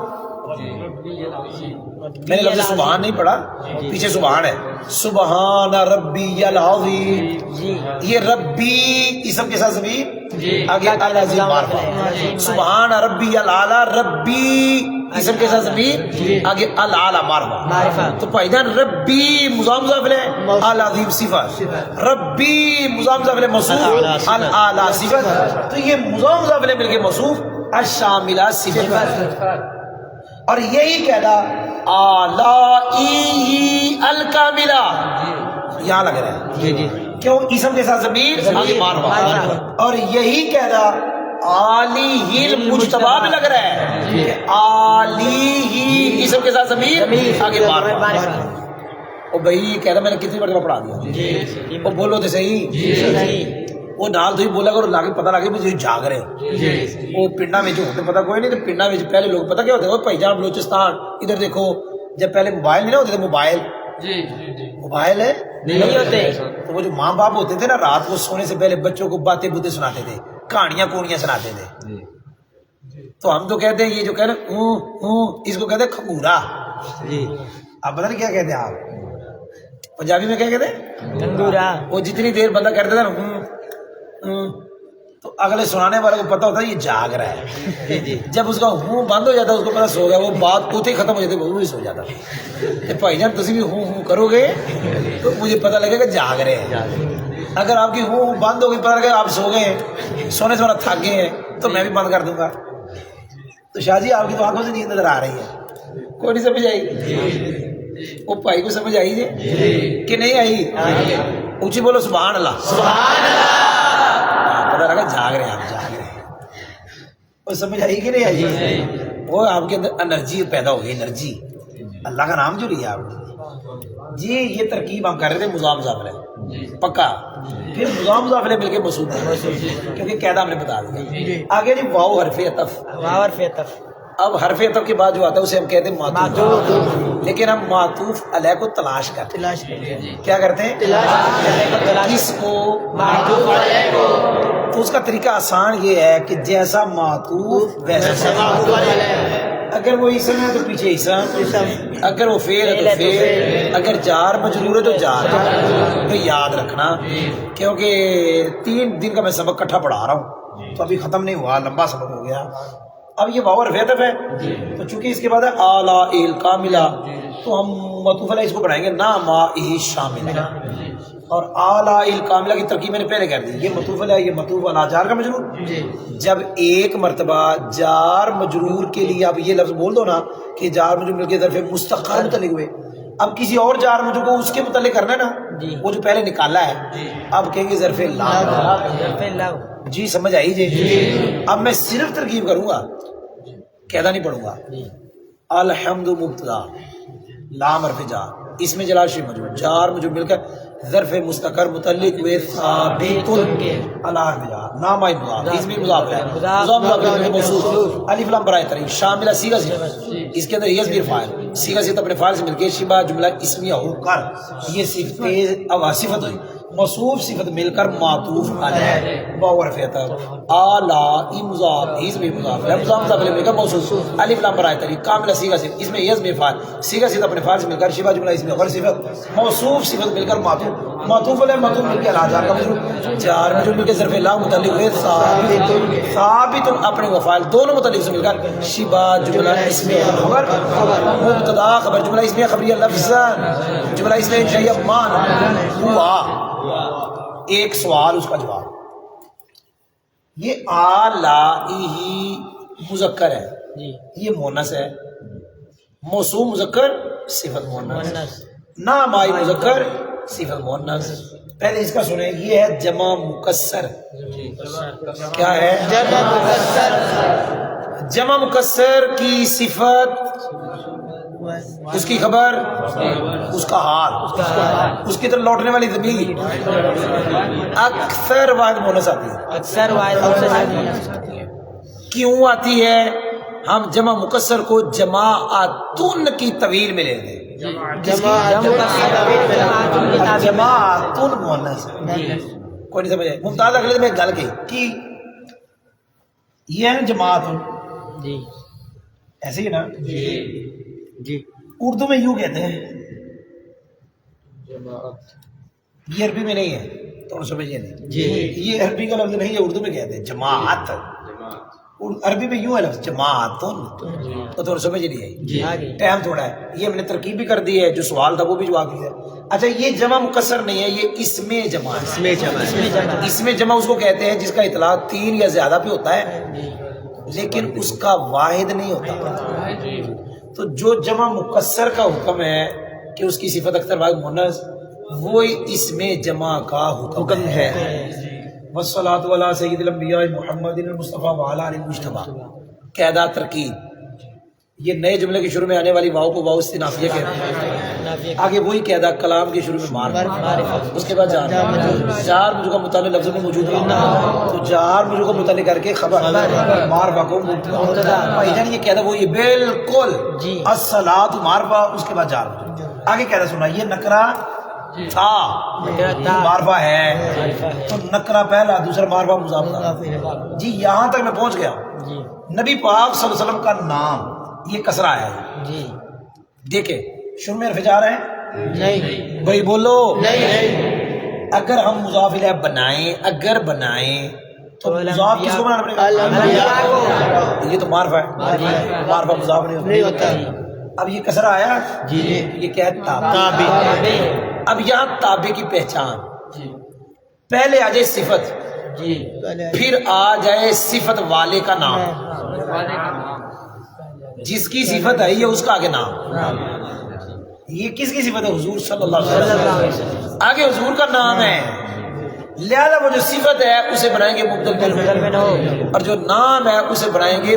میں نے لفظ سبحان نہیں پڑھا پیچھے سبحان ہے سبحان ربی العظیم یہ ربی اسم کے ساتھ ضمیر آگے العظیم معرفہ سبحان ربی الاعلی ربی اسم کے ساتھ ضمیر آگے الاعلی معرفہ تو پائیدان ربی مضاف الیہ العظیم صفت ربی مضاف الیہ موصوف الاعلی صفت تو یہ مضاف الیہ مل کے موصوف الشاملہ صفت اور یہی کہنا آلائی الکاملہ یہاں لگ رہا ہے کیوں اسم کے ساتھ ضمیر آگے معرفہ اور یہی کہنا آلی ہی المجتبی میں لگ رہا ہے کہ آلی ہی اسم کے ساتھ ضمیر آگے معرفہ او بھائی یہ کہنا میں نے کتنی مرتبہ پڑھا دیا وہ بولو تو صحیح وہ نال تو ہی بولا کرو لاگے پتہ لگے مجھے جاگ رہے ہو وہ پنڈا میں ہوتے پتہ کوئی نہیں تو پنڈا میں پہلے لوگ پتہ کیا ہوتے ہیں بھائی جان بلوچستان ادھر دیکھو جب پہلے موبائل نہیں نہ ہوتے تھے موبائل ہے
نہیں ہوتے
تو وہ جو ماں باپ ہوتے تھے نا رات کو سونے سے پہلے بچوں کو باتیں بوتے سناتے تھے کہانیاں کونیاں سناتے تھے تو ہم تو کہتے ہیں یہ جو کہہ رہے اس کو کہتے ہیں کھنگورا آپ پتہ نہیں کیا کہتے ہیں آپ پنجابی میں کیا کہتے ہیں
کنگورا
وہ جتنی دیر بندہ کرتا تھا نا تو اگلے سنانے والے کو پتا ہوتا ہے یہ جاگ رہا ہے جب اس کا ہوں بند ہو جاتا ہے اس کو پتا سو گیا وہ بات ہوتے ہی ختم ہو جاتی وہ بھی سو جاتا ہے بھائی جان تسی بھی ہوں کرو گے تو مجھے پتا لگے گا جاگ رہے ہیں اگر آپ کی ہوں بند ہو گئی پتا لگے آپ سو گئے ہیں سونے سے والا تھک گئے ہیں تو میں بھی بند کر دوں گا تو شاہ جی آپ کی تو آنکھوں سے نیند نظر آ رہی ہے کوئی نہیں سمجھ آئی وہ بھائی کو سمجھ آئی جی کہ نہیں آئی اونچی بولو سبحان اللہ سبحان اللہ پتا لگا جاگ رہے ہیں آپ جاگ رہے ہیں وہ سمجھ آئی کہ نہیں آئی وہ آپ کے اندر انرجی پیدا ہو گئی انرجی اللہ کا نام جو لیا آپ جی یہ ترکیب ہم کر رہے تھے مضاف الیہ پکا پھر مضاف الیہ مل کے موصوف کیونکہ قاعدہ ہم نے بتا دیا آگے جی واو حرف عطف
واو حرف عطف
اب حرف عطف کے بعد جو آتا ہے اسے ہم کہتے ہیں معطوف لیکن ہم معطوف علیہ کو تلاش کرتے ہیں کیا کرتے ہیں اس کو
معطوف علیہ کو
تو اس کا طریقہ آسان یہ ہے کہ جیسا معطوف ویسا معطوف اگر وہ اسم ہے تو پیچھے اسم اگر وہ فعل ہے تو فعل اگر جار مجرور ہے تو جار تو یاد رکھنا کیونکہ 3 دن کا میں سبق اکٹھا پڑھا رہا ہوں تو ابھی ختم نہیں ہوا لمبا سبق ہو گیا اب یہ واو حرف عطف ہے تو چونکہ اس کے بعد ہے آلائی الکاملہ تو ہم معطوف علیہ اس کو بنائیں گے نامائہ شاملہ اور آلائی الکاملہ کی ترکیب میں نے پہلے کر دی یہ معطوف علیہ یہ معطوف علی جار کا مجرور جب ایک مرتبہ جار مجرور کے لیے آپ یہ لفظ بول دو نا کہ جار مجرور مل کے ظرف مستقر متعلق ہوئے اب کسی اور جار مجھے کو اس کے متعلق کرنا ہے نا
جی
وہ جو پہلے نکالا ہے اب کہیں گے ظرف لام
ظرف لو
جی سمجھ آئی جی اب میں صرف ترکیب کروں گا قاعدہ نہیں پڑھوں گا
جی
الحمد مبتدا لام حرف جار اس میں جلال شریف مجھول جار مجھول مل کر ظرف مستقر متعلق ہوئے ثابت الحرف جار نام آئی مضاف اس میں مضاف ہے مضاف ہے موصوف الف لام برائے تعریف شاملہ صیغہ سے اس کے اندر یہ ضمیر فاعل صیغہ سے اپنے فاعل سے مل کے شبہ جملہ اسمیہ ہو کر یہ صفت اب صفت ہوئی موصوف صفت مل کر معطوف علیہ باور فیتا اعلی مضاف اس میں مضاف ہے مضاف مضاف مل کر موصوف الف لام برائے تعریف کاملہ صیغہ سے اس میں یہ ضمیر فاعل صیغہ سے اپنے فاعل سے مل کر شبہ جملہ اسمیہ اور صفت موصوف صفت مل کر معطوف معطوف علیہ معطوف مل کے جار کا مجرور جار مجرور مل کے ظرف لا متعلق ہوئے ثابت ثابت اپنے وفعال دونوں متعلق سے مل کر شبہ جملہ اسمیہ خبر مبتدا خبر جملہ اسمیہ خبریہ لفظا جملہ اسمیہ انشائیہ مان ہوا ایک سوال اس کا جواب یہ آلائی مذکر ہے
جی
یہ مونس ہے موصوف مذکر صفت مونس
مؤنث
نام آئی مذکر صفت مونس پہلے اس کا سنیں یہ ہے جمع مکسر کیا ہے
جمع مکسر
جمع مکسر کی صفت اس کی خبر اس کا حال اس کی طرف لوٹنے والی ضمیر اکثر واحد مونس آتی ہے
اکثر واحد
کیوں آتی ہے ہم جمع مکسر کو جماعتن کی طویل میں لے لیں جماعتن مونس کوئی نہیں سمجھ آئے ممتاز اگلے میں ایک گل کی یہ ہے جماعتن
جی
ایسے ہی نا
جی
اردو میں یوں کہتے ہیں یہ عربی میں نہیں ہے تو سمجھیے نہیں
جی
یہ عربی کا لفظ نہیں ہے اردو میں کہتے ہیں جماعت عربی میں یوں ہے لفظ جماعتن تو تھوڑا سمجھ نہیں آئی
جی
ٹائم تھوڑا ہے یہ ہم نے ترکیب بھی کر دی ہے جو سوال تھا وہ بھی جواب دیا اچھا یہ جمع مکسر نہیں ہے یہ اس میں جمع ہے اس میں جمع اس کو کہتے ہیں جس کا اطلاق 3 یا زیادہ پہ ہوتا ہے لیکن اس کا واحد نہیں ہوتا تو جو جمع مکسر کا حکم ہے کہ اس کی صفت اکثر واحد مونس وہ اس میں جمع کا حکم ہے والصلاۃ علی سید الانبیاء محمد المصطفیٰ وعلی آلہ المجتبیٰ قاعدہ ترکیب یہ نئے جملے کے شروع میں آنے والی واو کو واو استنافیہ کہتے ہیں آگے وہی قاعدہ کلام کے شروع میں معرفہ اس کے بعد جار مجھو کا متعلق لفظوں میں موجود ہونا تو جار مجھو کا متعلق کر کے خبر معرفہ کو مبتدا بھائی جان یہ قاعدہ وہی بالکل الصلاۃ معرفہ اس کے بعد جار آگے قاعدہ سنا یہ نکرہ تھا معرفہ ہے تو نکرہ پہلا دوسرا معرفہ مضاف جی یہاں تک میں پہنچ گیا نبی پاک صلی اللہ علیہ وسلم کا نام یہ کسرہ آیا ہے
جی
دیکھیں شروع میں حرف جار ہے
نہیں
بھائی بولو
نہیں
اگر ہم مضاف الیہ بنائیں اگر بنائیں تو مضاف کس کو بنانا پڑے گا
الانبیاء
یہ تو معرفہ ہے معرفہ مضاف نہیں ہوتا اب یہ کسرہ آیا
جی
یہ کیا ہے تابع
تابع
اب یہاں تابع کی پہچان پہلے آ جائے صفت
جی
پھر آ جائے صفت والے کا نام جس کی صفت ہے یہ اس کا آگے نام یہ کس کی صفت ہے حضور صلی اللہ علیہ وسلم آگے حضور کا نام ہے لہذا وہ جو صفت ہے اسے بنائیں گے مبدل منہ اور جو نام ہے اسے بنائیں گے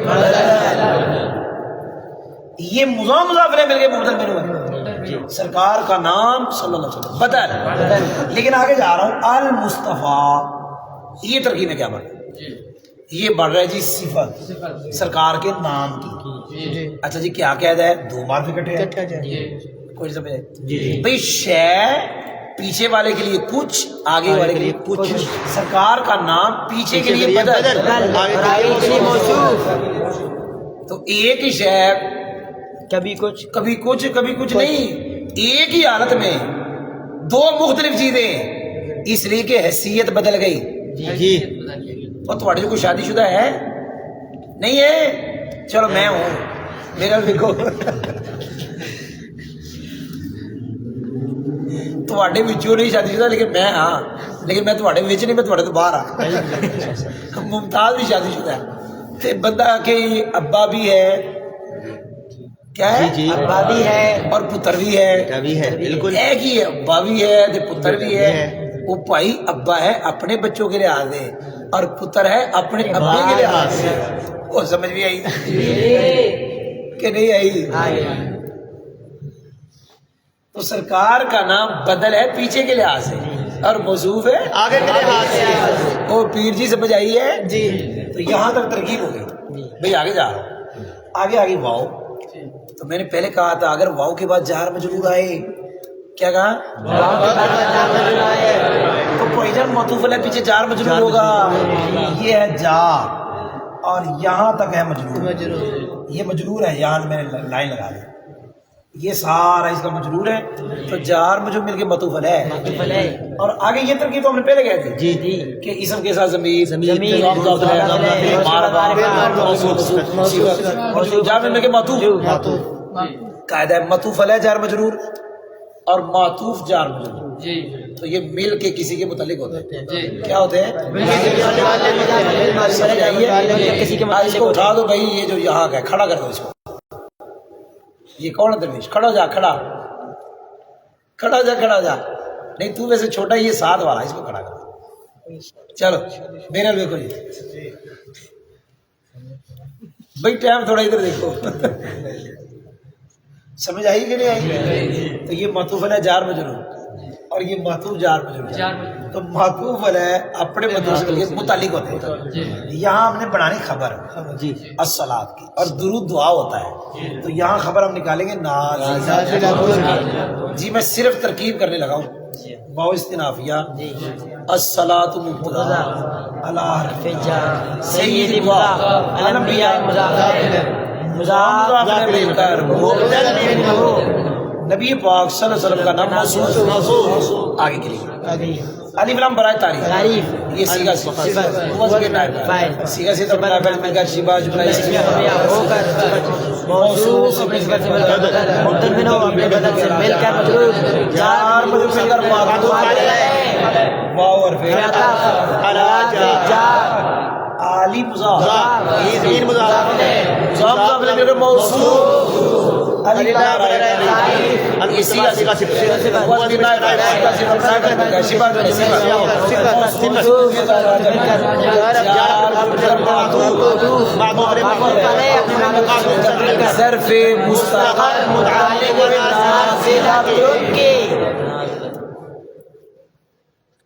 یہ مضاف الیہ مل گئے مبدل منہ سرکار کا نام صلی اللہ علیہ وسلم بدل لیکن آگے جا رہا ہوں المصطفیٰ یہ ترکیب میں کیا بڑھ یہ بڑھ رہا ہے جی صفت سرکار کے نام کی اچھا جی کیا قاعدہ ہے دو معرفے کٹے ہیں کوئی سمجھ بھئی شے پیچھے والے کے لیے کچھ آگے والے کے لیے کچھ سرکار کا نام پیچھے کے لیے بدل تو ایک ہی شے
کبھی کچھ
کبھی کچھ نہیں ایک ہی حالت میں دو مختلف چیزیں اس لیے کہ حیثیت بدل گئی
جی
اور تھوڑے جو کوئی شادی شدہ ہے نہیں ہے چلو میں ہوں میرا دیکھو تھوڑے بچوں نہیں شادی شدہ لیکن میں ہاں لیکن میں تھوڑے بچ نہیں میں تھوڑے تو باہر آ ممتاز بھی شادی شدہ ہے تے بندہ کہ ابا بھی ہے کیا ہے
جی
ابا بھی ہے
اور پتر بھی ہے
ابھی ہے بالکل
ایک ہی ہے ابا بھی ہے تے پتر بھی ہے وہ بھائی ابا ہے اپنے بچوں کے لحاظ سے اور پتر ہے اپنے ابے کے لحاظ سے وہ سمجھ بھی آئی کہ نہیں آئی تو سرکار کا نام بدل ہے پیچھے کے لحاظ سے اور موصوف ہے
آگے کے لحاظ سے
وہ پیر جی سمجھ آئی ہے
جی
تو یہاں تک ترکیب ہو گئی بھئی آگے جا رہا ہوں آگے آگے واؤ تو میں نے پہلے کہا تھا اگر واؤ کے بعد جار مجرور آئے کیا کہا تو کوئی جان معطوف علیہ پیچھے جار مجرور ہوگا یہ ہے جا اور یہاں تک ہے مجرور یہ مجرور ہے یہاں میں نے لائن لگا دی یہ سارا اس کا مجرور ہے تو جار مجرور مل کے معطوف علیہ اور آگے یہ ترکیب تو ہم نے پہلے کہے تھے
جی جی
کہ اسم کے ساتھ ضمیر جار مل کے معطوف قاعدہ ہے معطوف علیہ جار مجرور اور معطوف جار مجرور تو یہ مل کے کسی کے متعلق ہوتے ہیں کیا ہوتے ہیں
کسی کے
اس کو اٹھا دو بھائی یہ جو یہاں کا ہے کھڑا کر دو اس کو یہ کون ہے درویش کھڑا ہو جا کھڑا جا نہیں تو ویسے چھوٹا یہ ساتھ والا اس کو کھڑا کر چلو میرا دیکھو جی بھائی ٹائم تھوڑا ادھر دیکھو سمجھ آئی کہ نہیں آئی تو یہ معطوف علیہ جار مجرور اور یہ معطوف جار مجرور تو معطوف علیہ اپنے معطوف سے متعلق ہوتے ہیں یہاں ہم نے بنانی خبر
جی
الصلاۃ کی اور درود دعا ہوتا ہے تو یہاں خبر ہم نکالیں گے جی میں صرف ترکیب کرنے لگا ہوں واو استنافیہ الصلاۃ مبتدا علی سید الانبیاء مضاف مل کر نبی پاک صلی اللہ علیہ وسلم کا نام موصوف آگے کے لیے الف لام برائے تعریف یہ سیگا سیگا سے تو بنا پہلے مل کر شبا جملہ اسمیہ
ہو کر موصوف اپنے صفت سے مبدل میں ہو اپنے بدل سے مل کر مجرور
جار مجرور مل کر معطوف واو اور پھر علی مضاف
یہ دین مضاف
مضاف مل کر موصوف علی اب یہ سیگا ظرف مستقر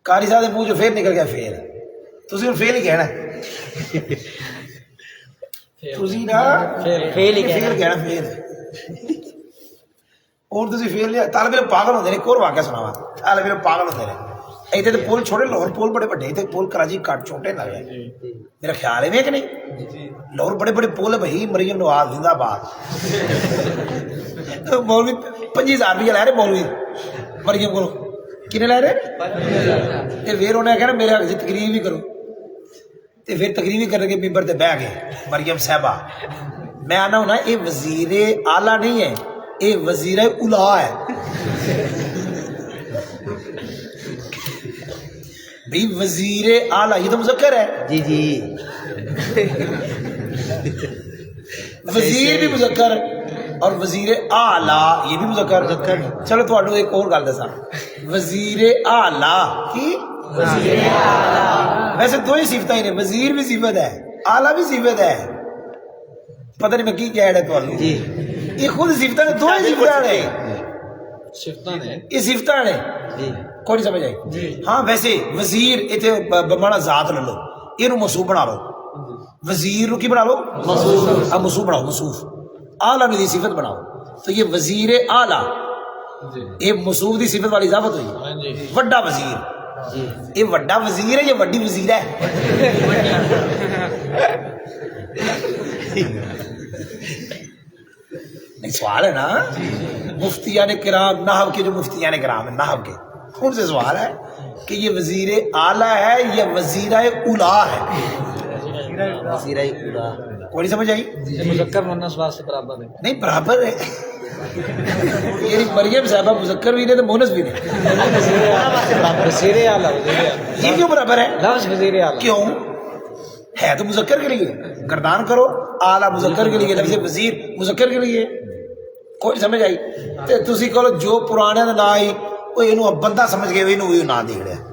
قاری صاحب منہ جو فیل نکل گیا فیل تسی فیل ہی کہنا تسی نا
فیل ہی
فیل کہنا فیل اور تسی فیل لیا طالب علم پاگل ہوندے نے ایک اور واقعہ سناوا طالب علم پاگل ہوندے نے ایتھے تے پول چھوٹے لاہور پول بڑے بڑے ایتھے پول کراچی کٹ چھوٹے نہ رہے میرا خیال ہے کہ نہیں لاہور بڑے بڑے پول ہے بھائی مریم نواز زندہ باد تو مولوی 50,000 روپیہ لے رہے مولوی مریم کو کنے لے رہے تے پھر انہیں کہنا میرے حق سے تقریر بھی کرو تے پھر تقریر کرنے کے ممبر تے بیٹھ گئے مریم صاحبہ میں آنا ہوں نا یہ وزیر اعلیٰ نہیں ہے یہ وزیر اولا ہے بھئی وزیر اعلیٰ یہ تو مذکر ہے
جی جی
وزیر بھی مذکر اور وزیر اعلیٰ یہ بھی مذکر چلو تو ایک اور گل دسا وزیر اعلیٰ کی
وزیر اعلیٰ
ویسے دو ہی صفتیں ہیں وزیر بھی صفت ہے اعلیٰ بھی صفت ہے پتہ نہیں میں کی کہہ رہا ہے
جی
یہ خود صفتیں نے دو ہی صفتیں نے یہ صفتیں نے
جی
کوئی نہیں سمجھ آئی ہاں ویسے وزیر اتنے بمانا ذات لے لو یہ مصوف بنا لو وزیر رو کی بنا لو مصوف اب مصوف بناؤ مصوف اعلیٰ نے صفت بناؤ تو یہ وزیر اعلیٰ یہ مصوف دی صفت والی اضافت ہوئی وڈا وزیر یہ وڈا وزیر ہے یہ وڈی وزیر ہے سوال ہے نا مفتیان کرام نحو کے جو مفتیان کرام ہیں نحو کے ان سے سوال ہے کہ یہ وزیر اعلیٰ ہے یا وزیر اولا ہے
وزیر اولا
کوئی نہیں سمجھ آئی
مذکر مؤنث واسطے برابر ہے
نہیں برابر ہے یعنی مریم صاحبہ مذکر بھی نہیں تو مونس بھی نہیں
وزیر اعلیٰ
یہ کیوں برابر ہے
لفظ وزیر اعلیٰ
کیوں ہے تو مذکر کے لیے گردان کرو اعلیٰ مذکر کے لیے لفظ وزیر مذکر کے لیے ਕੋਈ ਸਮਝ ਆਈ ਤੇ ਤੁਸੀਂ ਕਹੋ ਜੋ ਪੁਰਾਣਿਆਂ ਦਾ ਨਾਂ ਹੀ ਉਹ ਇਹਨੂੰ ਬੰਦਾ ਸਮਝ ਕੇ ਇਹਨੂੰ ਵੀ ਨਾਂ ਦੇ ਰਿਹਾ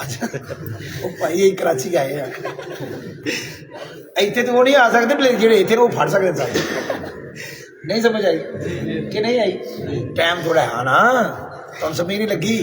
ਉਹ ਭਾਈ ਇਹ ਕਰਾਚੀ ਆਏ ਆ ਇੱਥੇ ਤਾਂ ਉਹ ਨਹੀਂ ਆ ਸਕਦੇ ਜਿਹੜੇ ਇੱਥੇ ਉਹ ਫੜ ਸਕਦੇ ਸਾਰੇ ਨਹੀਂ ਸਮਝ ਆਈ ਕਿ ਨਹੀਂ ਆਈ ਟਾਈਮ ਥੋੜਾ ਹੈ ਨਾ ਤੁਹਾਨੂੰ ਸਮਝ ਨਹੀਂ ਲੱਗੀ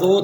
2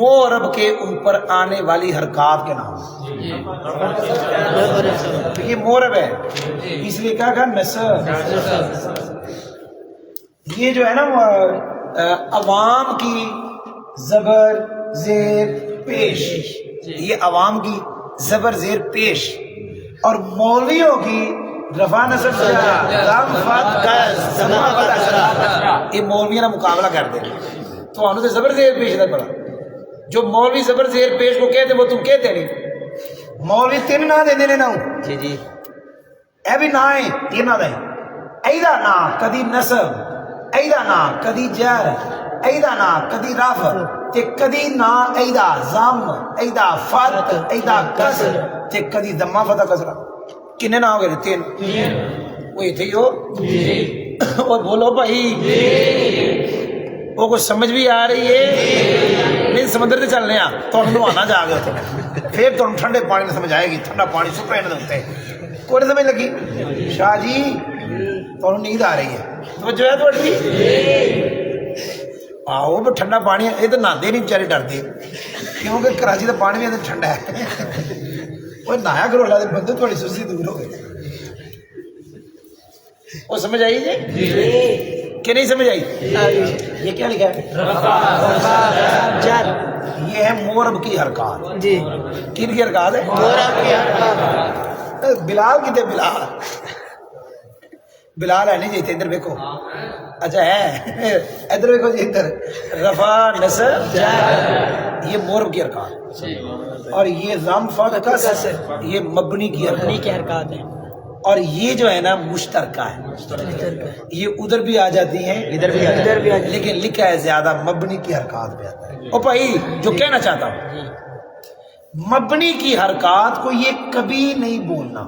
مورب کے اوپر آنے والی حرکات کے نام یہ مورب ہے، اس لیے کیا کہا نصب. یہ جو ہے نا عوام کی زبر زیر پیش، یہ عوام کی زبر زیر پیش، اور مولویوں کی رفع نصب یہ مولویوں نے مقابلہ کر دیں. تو انہوں نے زبر زیر پیش تھا پڑا. جو مولوی زبر زیر پیش کو کہتے وہ تم کہتے نہیں. مولوی تین نہ دے دینے نہ
جی جی
اے بھی نہ ہے یہ نہ دیں. ایدا نہ کدی نصب، ایدا نہ کدی جر، ایدا نہ کدی رفع تے کدی نہ ایدا ضم، ایدا فتح، ایدا کسر تے کدی ضمہ فتح کسر. کنے نہ ہو گئے؟ تین. وہی تھے ہو. اور بولو بھائی وہ کچھ سمجھ بھی آ رہی ہے نہیں؟ سمندر سے چلنے آ تو نہانا جا گیا پھر تم ٹھنڈے پانی میں سمجھ آئے گی. ٹھنڈا پانی سپر ہوتے کوئی سمجھ لگی؟ شاہ جی تمہیں نیند آ رہی ہے تو جو ہے تھوڑی آؤ ٹھنڈا پانی یہ تو نہاتے نہیں بچارے ڈرتے کیونکہ کراچی کا پانی بھی ٹھنڈا ہے. وہ نہایا کرو اللہ دے بندے تھوڑی سستی دور ہو گئی. وہ سمجھ آئی جی کہ نہیں سمجھ آئی؟ یہ کیا لکھا ہے؟ یہ ہے مورب کی حرکات.
جی
کن کی حرکات ہے؟
مورب کی حرکات.
بلال کی تھے بلال. بلال ہے نہیں جی ادھر دیکھو. اچھا ہے ادھر دیکھو جی ادھر رفع نصب یہ مورب کی حرکات، اور یہ ضم فتح کسر یہ مبنی کی
حرکات ہے.
اور یہ جو ہے نا مشترکہ ہے. یہ ادھر بھی آ جاتی ہیں
ادھر بھی
لیکن لکھا ہے زیادہ مبنی کی حرکات پہ آتا ہے. او بھائی جو کہنا چاہتا ہوں مبنی کی حرکات کو یہ کبھی نہیں بولنا،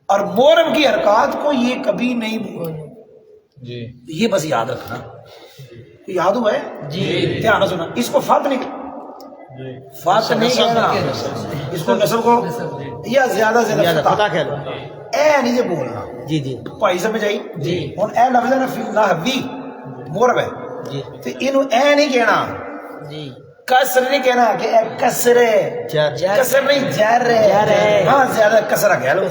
اور مورب کی حرکات کو یہ کبھی نہیں بولنا. یہ بس یاد رکھنا. یاد ہوا ہے جی؟ دھیان سنا. اس کو فت نہیں کہنا، اس کو نصب کو یا زیادہ سے زیادہ
پتہ کہہ لو.
اے نہیں جو بولنا.
جی جی
بھائی سمجھ آئی
جی.
ہوں اے لفظ ہے نا فی نحوی مورب ہے
جی
تو انہوں اے نہیں کہنا،
جی
کسر نہیں کہنا کہ اے کسر ہے، کسر نہیں جر ہے. ہاں زیادہ کسرہ کہہ لو.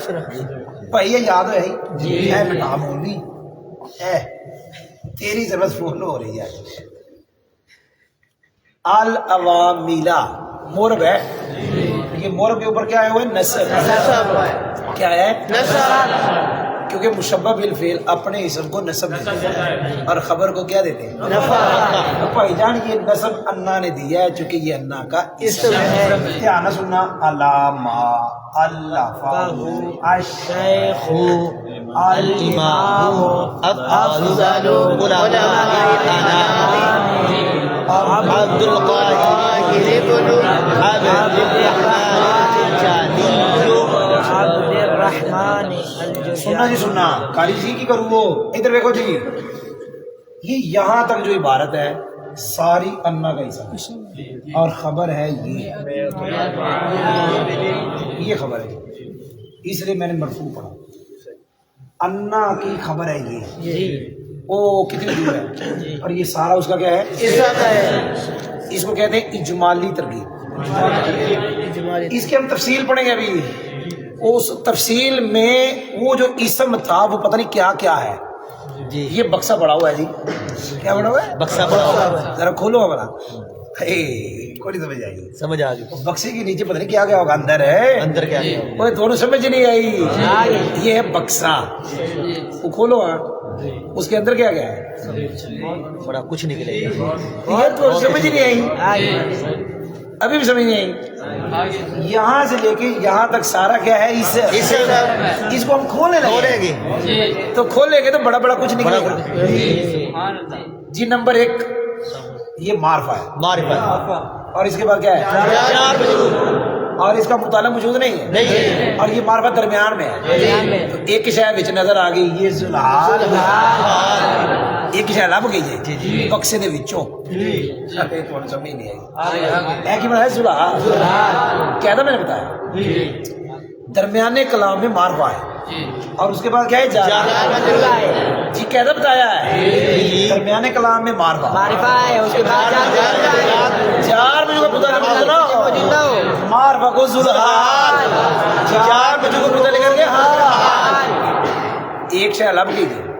بھائی یہ یاد ہے جی. اے مٹا مولوی اے تیری ضرورت فون ہو رہی ہے. العوامیلا مورب ہے. یہ مورب کے اوپر کیا ہے ہوئے؟ نصب. کیا ہے؟ نصب. کیونکہ مشبہ بالفعل اپنے اسم کو نصب دیتے ہیں اور خبر کو کیا دیتے ہیں؟ بھائی جان یہ نصب انا نے دیا ہے چونکہ یہ انا کا اسم ہے. دھیان سننا. علامہ الفاظ الشیخ
الامام افضل العلماء عبد القادر بن عبد الرحمن
سننا جی سننا. کالی جی کی کروں وہ ادھر دیکھو جی. یہ یہاں تک جو عبارت ہے ساری انا کا حصہ اور خبر ہے یہ خبر ہے. اس لیے میں نے مرفوع پڑھا. انا کی خبر ہے یہ وہ کتنی دور ہے اور یہ سارا اس کا کیا ہے؟ اس کو کہتے ہیں اجمالی ترغیب. اس کی ہم تفصیل پڑھیں گے ابھی. اس تفصیل میں وہ جو اسم تھا وہ پتہ نہیں کیا کیا ہے
جی.
یہ بکسا پڑا ہوا ہے جی. کیا پڑا ہوا ہے؟
بکسا پڑا ہوا ہے.
ذرا کھولو ہمارا. کوئی نہیں سمجھ آئی.
سمجھ آ گئی.
بکسے کے نیچے پتہ نہیں کیا کیا ہوگا. اندر ہے
اندر کیا
وہ دونوں سمجھ نہیں آئی. یہ ہے بکسا. وہ کھولو ہاں اس کے اندر کیا گیا ہے؟
بڑا کچھ نکلے گا.
یہ تو سمجھ نہیں آئی. ابھی بھی سمجھ نہیں آئی. یہاں سے لے کے یہاں تک سارا کیا ہے؟ اس کو ہم کھولیں گے تو کھولیں گے تو بڑا بڑا کچھ نکلے گا جی. نمبر 1 یہ معرفہ ہے.
معرفت.
اور اس کے بعد کیا ہے؟ اور اس کا مطالعہ موجود نہیں ہے اور یہ معرفت درمیان میں ہے. تو ایک شے وچ نظر آ گئی یہ زلال. ایک شے لب گئی ہے بکسے دے وچوں. تھوڑا سمجھ نہیں آئی. اے کی مطلب ہے زلال. کیا تھا میں نے بتایا درمیانے کلام میں معرفہ ہے. اور اس کے بعد کیا ہے جار جی کیسا بتایا ہے درمیانے کلام میں معرفہ
معرفہ ہے اس کے بعد
جار میں جو پتہ لگا معرفہ کو ذوالحال جار میں جو پتہ لگا کہ ہاں ایک شے لب گئی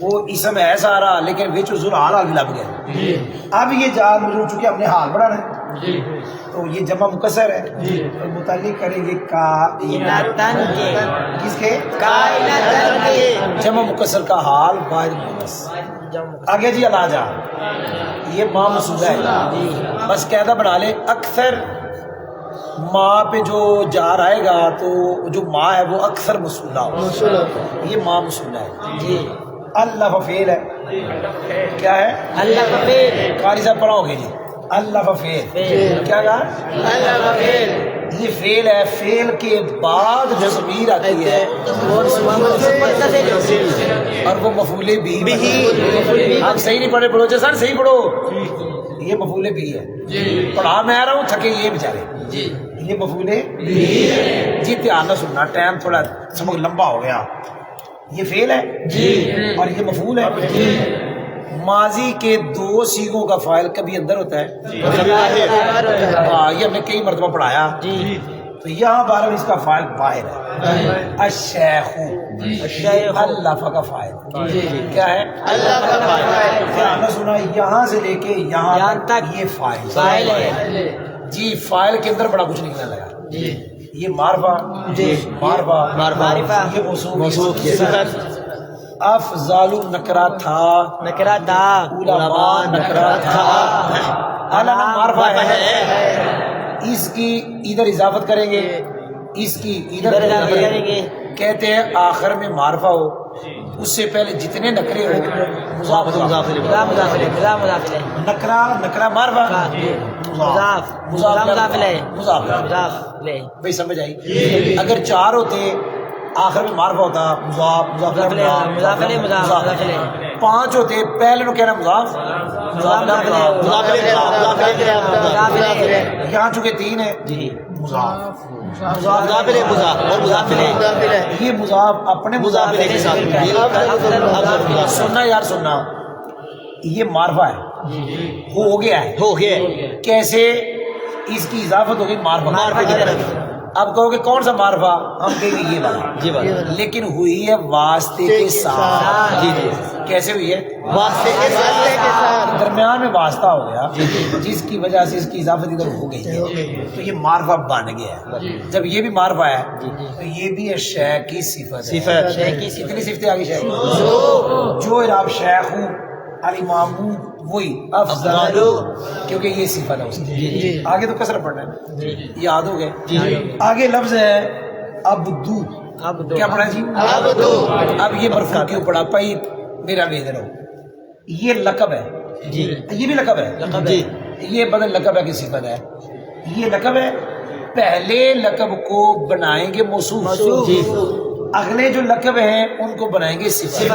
وہ اسم ہے سارا لیکن وچ ذوالحال بھی لب گیا اب یہ جار مجرور چونکہ اپنے حال بڑھانا ہے تو یہ جمع مکسر ہے اور متعلق کریں گے
کائناتن کے
کس کے
کائناتن کے
جمع مکسر کا حال واحد مونس آگے جی علاجہ یہ ماں مسودہ ہے بس قاعدہ بنا لے اکثر ماں پہ جو جار آئے گا تو جو ماں ہے وہ اکثر مسودہ ہوگا یہ ماں مسودہ ہے جی اللہ فعیل ہے کیا ہے
اللہ کا فعل
قاری صاحب پڑھاؤ گے جی اللہ فعیل کیا کہا
اللہ کا فعل
یہ فعل ہے فعل کے بعد جو ضمیر آتی ہے اور وہ مفعول بھی آپ صحیح نہیں پڑھے پڑھو سر صحیح پڑھو یہ مفعول بھی ہے پڑھا میں آ رہا ہوں تھکے یہ بیچارے یہ مفعول جی دھیان نہ سننا ٹائم تھوڑا سبق لمبا ہو گیا یہ فعل ہے اور یہ مفعول ہے ماضی کے دو سیغوں کا فاعل کبھی اندر ہوتا ہے ہاں یہ ہم نے کئی مرتبہ پڑھایا تو یہاں بارہ میں اس کا فاعل باہر ہے الشیخ اللہ کا فاعل کیا ہے اللہ کا فاعل کیا نہ سنا یہاں سے لے کے یہاں تک یہ فاعل ہے جی فاعل کے اندر بڑا کچھ نکلنے لگا یہ معرفہ یہ موصوف افضال نکرا تھا
نکرا تھا
علماء نکرا تھا علامہ معرفہ ہے اس کی ادھر اضافت کریں گے اس کی ادھر کریں گے کہتے ہیں آخر میں معرفہ ہو اس سے پہلے جتنے نکرے ہو مضاف نکرا معرفہ مضاف بھائی سمجھ آئی اگر چار ہوتے آخر میں معرفہ ہوتا مضاف پانچ ہوتے پہلے نو کہنا مضاف یہاں چونکہ تین ہے یہ مضاف اپنے مضاف کے ساتھ سننا یار سننا یہ معرفہ ہے ہو گیا ہے کیسے اس کی اضافت ہوگی معرفہ کی طرف اب کہو کہ کون سا معرفہ ہم کہیں گے یہ والا لیکن ہوئی ہے واسطے کے ساتھ کیسے ہوئی ہے واسطے کے ساتھ درمیان میں واسطہ ہو گیا جس کی وجہ سے اس کی اضافت ادھر ہو گئی ہے تو یہ معرفہ بن گیا ہے جب یہ بھی معرفہ ہے تو یہ بھی ہے شے کی صفت کتنی صفتیں آگے شے جو اعراب شیخ ہوں الامام وہی افضل کیونکہ یہ صفت ہے اس کی آگے تو کسر پڑھنا ہے یاد ہو گئے آگے لفظ ہے عبدو کیا پڑھا جی اب یہ مرفوع کیوں پڑھا پائی میرا بھیج رہا ہوں یہ لقب ہے یہ بھی لقب ہے یہ بدل لقب ہے کی صفت ہے یہ لقب ہے پہلے لقب کو بنائیں گے موصوف اگلے جو لقب ہیں ان کو بنائیں گے صفت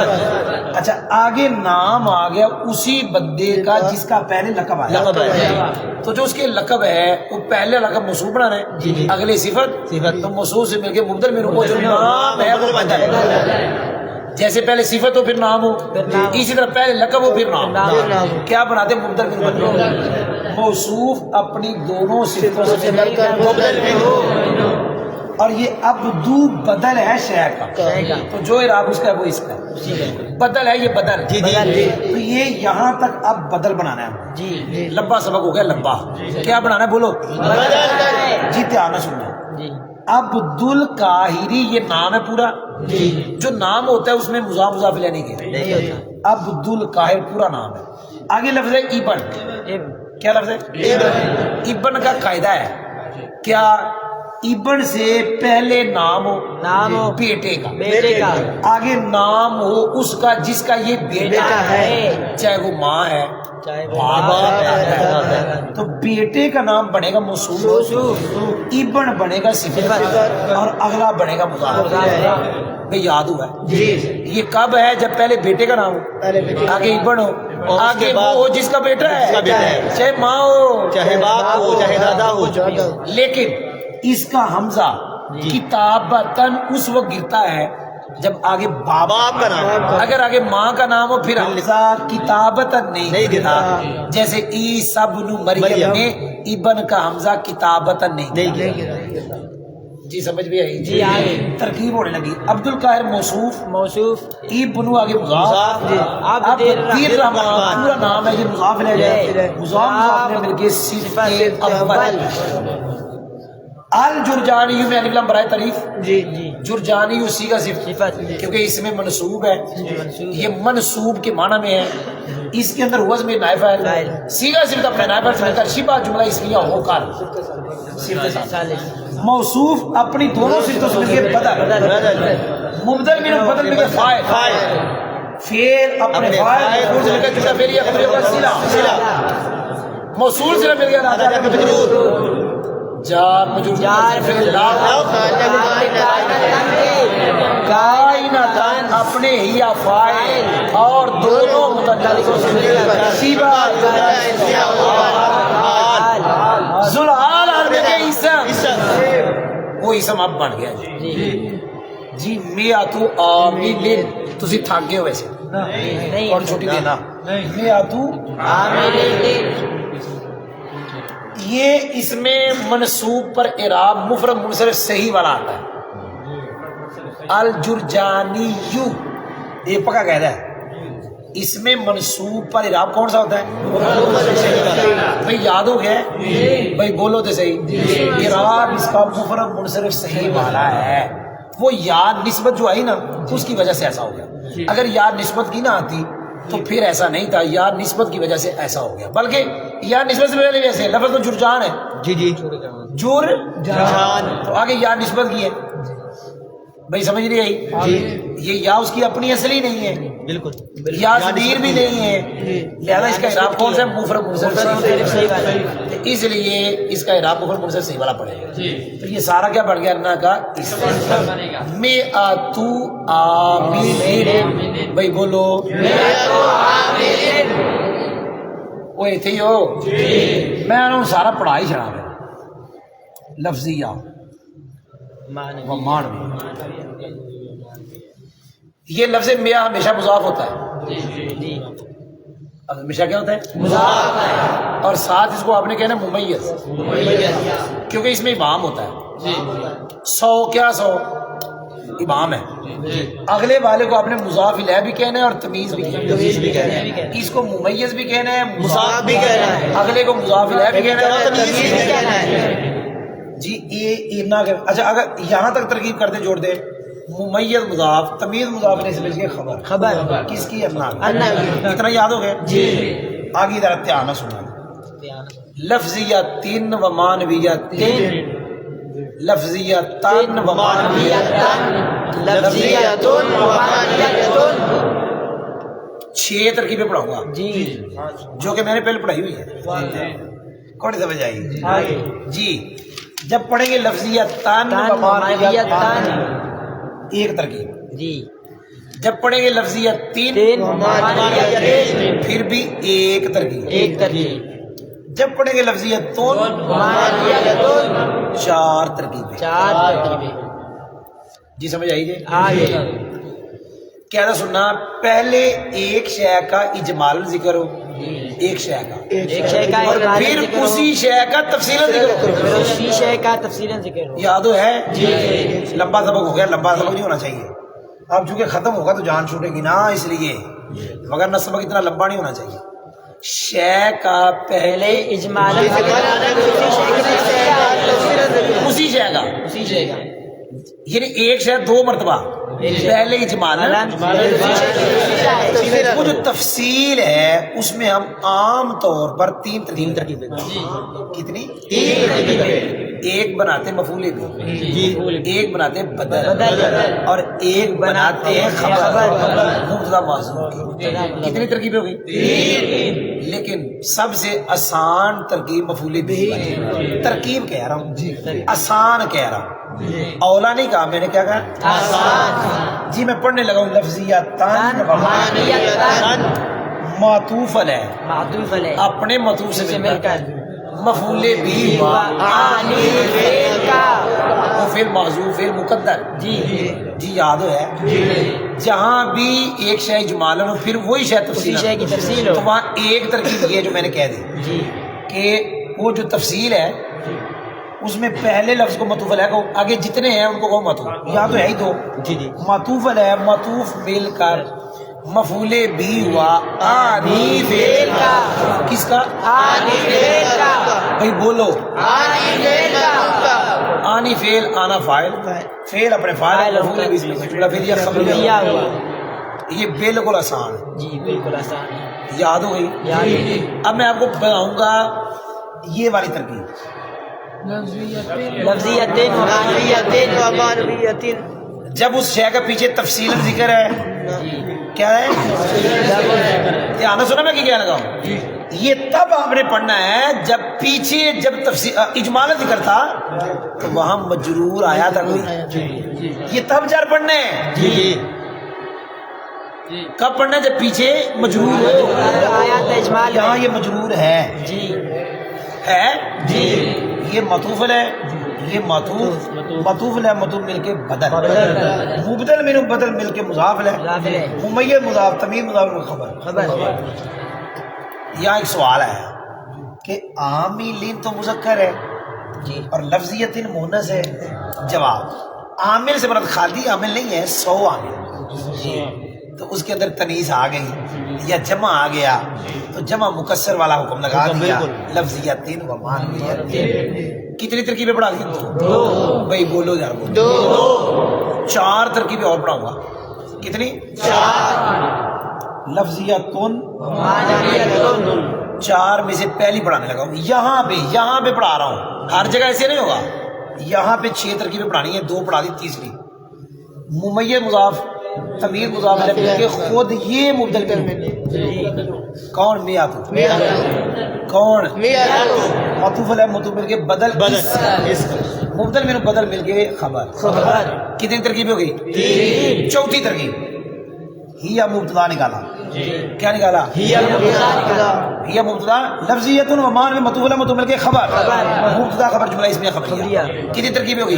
اچھا آگے نام آ گیا اسی بندے کا جس کا پہلے لقب آیا تو جو اس کے لقب ہے وہ پہلے لقب موصوف بنانا ہے اگلے صفت تو موصوف سے مل کے مبدل میں وہ جو نام ہے وہ بدل ہے جیسے پہلے صفت ہو پھر نام ہو اسی طرح پہلے لقب ہو پھر نام کیا بناتے مبدل میں بدل موصوف اپنی دونوں صفتوں سے مل کر مبدل میں ہو اور یہ عبدو بدل ہے شے کا تو جو اعراب اس کا ہے وہ اس کا ہے بدل ہے یہ بدل تو یہ یہاں تک اب بدل بنانا ہے لمبا سبق ہو گیا لمبا کیا بنانا ہے بولو جی دھیان نہ سننا عبد القاہری یہ نام ہے پورا جو نام ہوتا ہے اس میں مضاف مضاف الیہ نہیں ہوتا عبد القاہر پورا نام ہے آگے لفظ ہے ابن کیا لفظ ہے ابن کا قاعدہ ہے کیا ابن سے پہلے نام ہو بیٹے کا آگے نام ہو اس کا جس کا یہ بیٹا ہے چاہے وہ ماں ہے تو بیٹے کا نام بنے گا موصوف ابن بنے گا صفت اور اگلا بنے گا مضاف بھئی یاد ہوا ہے یہ کب ہے جب پہلے بیٹے کا نام ہو آگے ابن ہو آگے وہ ہو جس کا بیٹا ہے چاہے ماں ہو چاہے باپ ہو چاہے دادا ہو لیکن اس کا حمزہ کتابتن اس وقت گرتا ہے جب آگے باپ
باپ کا نام
اگر آگے ماں کا نام ہو پھر حمزہ کتابتن نہیں گرتا. جیسے عیسی ابن مریم میں ابن کا حمزہ کتابتن نہیں گرتا. جی سمجھ بھی آئی
جی آگے
ترکیب ہونے لگی. عبد القاہر موصوف
موصوف
ابن آگے مضاف. اب دیر رحمان پورا نام ہے یہ مضاف لے جائے مضاف نے مل کے صفت اول. الجرجانی میں الف لام برائے تعریف
جی جی
جرجانی اسی کا
صفت
کیونکہ اس میں منصوب ہے یہ منصوب کے معنی میں ہے. اس کے اندر وزن میں نائب فاعل سیگا صفت اپنے نائب فاعل سے مل کر شبہ جملہ اسمیہ ہو کر موصوف اپنی دونوں صفتوں سے مل کے بدل مبدل من بدل من فاعل فعل اپنے فاعل مفعول سے مل کر جملہ فعلیہ خبریہ کا صلہ موصول سے مل گیا راجا کا مجرور جار مجرور جار فعل کائناتن اپنے ہی افعال اور دونوں متعلقوں سے مل کر سیبا ذوالحال ہر میں کے اسم وہ اسم اب بن گیا جی میاتو عامل تسی تھک گئے ہو ویسے اور چھوٹی دینا میاتو عامل یہ اس میں منصوب پر اعراب مفرد منصرف صحیح والا آتا ہے. الجرجانی یہ پکا قاعدہ ہے. اس میں منصوب پر اعراب کون سا ہوتا ہے بھائی یاد ہو گیا بھائی بولو تو صحیح. اعراب اس کا مفرد منصرف صحیح والا ہے. وہ یاد نسبت جو آئی نا اس کی وجہ سے ایسا ہو گیا. اگر یاد نسبت کی نہ آتی تو پھر ایسا نہیں تھا. یار نسبت کی وجہ سے ایسا ہو گیا بلکہ یار نسبت سے پہلے ویسے لفظ تو جرجان ہے
جی جی
جرجان تو آگے یار نسبت کی ہے بھائی سمجھ نہیں آئی یہ یا اس کی اپنی اصلی نہیں ہے
بالکل
یا ضمیر بھی نہیں ہے لہذا اس کا اعراب کون سا ہے مفرد منصرف صحیح والا. اس لیے اس کا اعراب مفرد منصرف صحیح والا پڑے گا. تو یہ سارا کیا بن گیا نا کا میاتو عامل بھائی بولو وہ ایتھے ہی ہو میں انہوں سارا پڑھائی چڑھا پھر لفظیہ و معنوی. یہ لفظ میاں ہمیشہ مضاف ہوتا ہے ہمیشہ کیا ہوتا ہے مضاف اور ساتھ اس کو آپ نے کہنا ممیز کیونکہ اس میں ابہام ہوتا ہے. 100 کیا 100 ابہام ہے. اگلے والے کو آپ نے مضاف الیہ بھی کہنا ہے اور تمیز بھی کہنا ہے. اس کو ممیز بھی کہنا ہے مضاف بھی کہنا ہے اگلے کو مضاف الیہ بھی کہنا ہے اور تمیز بھی کہنا ہے. جی یہ اچھا اگر یہاں تک ترکیب کرتے جوڑ دیں ممیز مضاف تمیز مضاف نے سمجھ کے خبر کس کی اپنا اتنا یاد ہو گیا جی. آگے ذرا دھیان سے سننا لفظیتن و معنویتن لفظیتن و معنویتن لفظیتن و معنویتن 6 ترکیبیں پڑھاؤں گا جی جو کہ میں نے پہلے پڑھائی ہوئی ہے کون سمجھ آئی جی. جب پڑھیں گے لفظیتن و معنویتن ایک ترکیب جی. جب پڑھیں گے لفظیتن و معنویتن پھر بھی ایک ترکیب. جب پڑھیں گے لفظیتن و معنویتن 4 ترکیبیں جی سمجھ آئی جی. کیا تھا سننا پہلے ایک شے کا اجمال ذکر ہو ایک شے کا اور پھر اسی شے کا تفصیلاً ذکر ہو. یاد ہو ہے لمبا سبق ہو گیا لمبا سبق نہیں ہونا چاہیے. اب چونکہ ختم ہوگا تو جان چھوٹے گی نا اس لیے مگر نہ سبق اتنا لمبا نہیں ہونا چاہیے. شے کا پہلے اجمال اسی شے کا یعنی ایک شے 2 مرتبہ پہلے اجمال وہ جو تفصیل ہے اس میں ہم عام طور پر 3 ترکیبیں کتنی 3 ایک بناتے مفعول بھی ایک بناتے بدل اور ایک بناتے خبر مبتدا محذوف. کتنی ترکیبیں ہو گئی لیکن سب سے آسان ترکیب مفعول بھی ترکیب کہہ رہا ہوں آسان کہہ رہا ہوں اولا نہیں کہا میں نے کیا کہا آسان. جی میں پڑھنے لگا ہوں لفظیتن معطوف علیہ اپنے معطوف سے مل کر مفعول بھی وہ فعل محذوف فعل مقدر
جی
جی یاد ہے جہاں بھی ایک شے اجمالن ہو پھر وہی شے
اسی
تفصیل
شے کی تفصیل ہو
تو وہاں ایک ترکیب یہ جو میں نے کہہ دی
جی
کہ وہ جو تفصیل ہے اس میں پہلے لفظ کو معطوف علیہ کو آگے جتنے ہیں ان کو کہو معطوف یہاں تو ہے ہی دو
جی جی
معطوف علیہ معطوف مل کر مفعول بھی ہوا آنی فعل کا کس کا
آنی فعل کا
بھائی بولو
آنی فعل کا
آنی فعل آنا فاعل فعل اپنے فاعل مفعول بھی اس میں جملہ فعلیہ خبریہ
کیا ہوا
یہ بالکل آسان ہے
جی بالکل آسان ہے
یاد ہو گئی
یاد
اب میں آپ کو بتاؤں گا یہ والی ترکیب
لفظیتین و معنویتین
جب اس شے کا پیچھے تفصیل ذکر ہے کیا ہے دھیان سنا میں کیا لگاؤں یہ تب آپ نے پڑھنا ہے جب پیچھے جب تفصیل اجمال ذکر تھا تو وہاں مجرور آیا تھا کوئی یہ تب جر پڑھنا ہے
جی جی
کب پڑھنا ہے جب پیچھے مجرور ہو
آیات اجمال
یہاں یہ مجرور ہے
جی
ہے
جی
یہ معطوف ہے یہ معطوف معطوف ہے معطوف مل کے بدل مبدل من بدل مل کے مضاف ہے
غافل ہے
ممیز مضاف تمیز مضاف خبر
خبر
یہاں ایک سوال ہے کہ عاملین تو مذکر ہے
جی
اور لفظیت مونس ہے جواب عامل سے مراد خالی عامل نہیں ہے 100 عامل تو اس کے اندر تنیس آ گئی یا جمع آ گیا تو جمع مکسر والا حکم لگا دیا لفظیت و معنویت کتنی ترکیبیں پڑھا دی
دو
بھائی بولو یار بولو
دو
4 ترکیبیں اور پڑھاؤں گا کتنی 4 لفظیت
معنویتین
4 میں سے پہلی پڑھانے لگا ہوں یہاں پہ پڑھا رہا ہوں ہر جگہ ایسے نہیں ہوگا یہاں پہ 6 ترکیبیں پڑھانی ہیں 2 پڑھا دی تیسری ممیز مضاف تمیز مضاف ہے کہ خود یہ مبدل کر کون میاں تو کون معطوف علیہ معطوف مل کے بدل مبدل میں بدل مل کے خبر کتنی ترکیب ہو گئی 4تھی ترکیب ہی یا مبتدا نکالا کیا نکالا ہی مبتدا لفظیت و مان میں معطوف علیہ معطوف مل کے خبر مبتدا خبر جملہ اس میں خبریہ کتنی ترکیب ہو گئی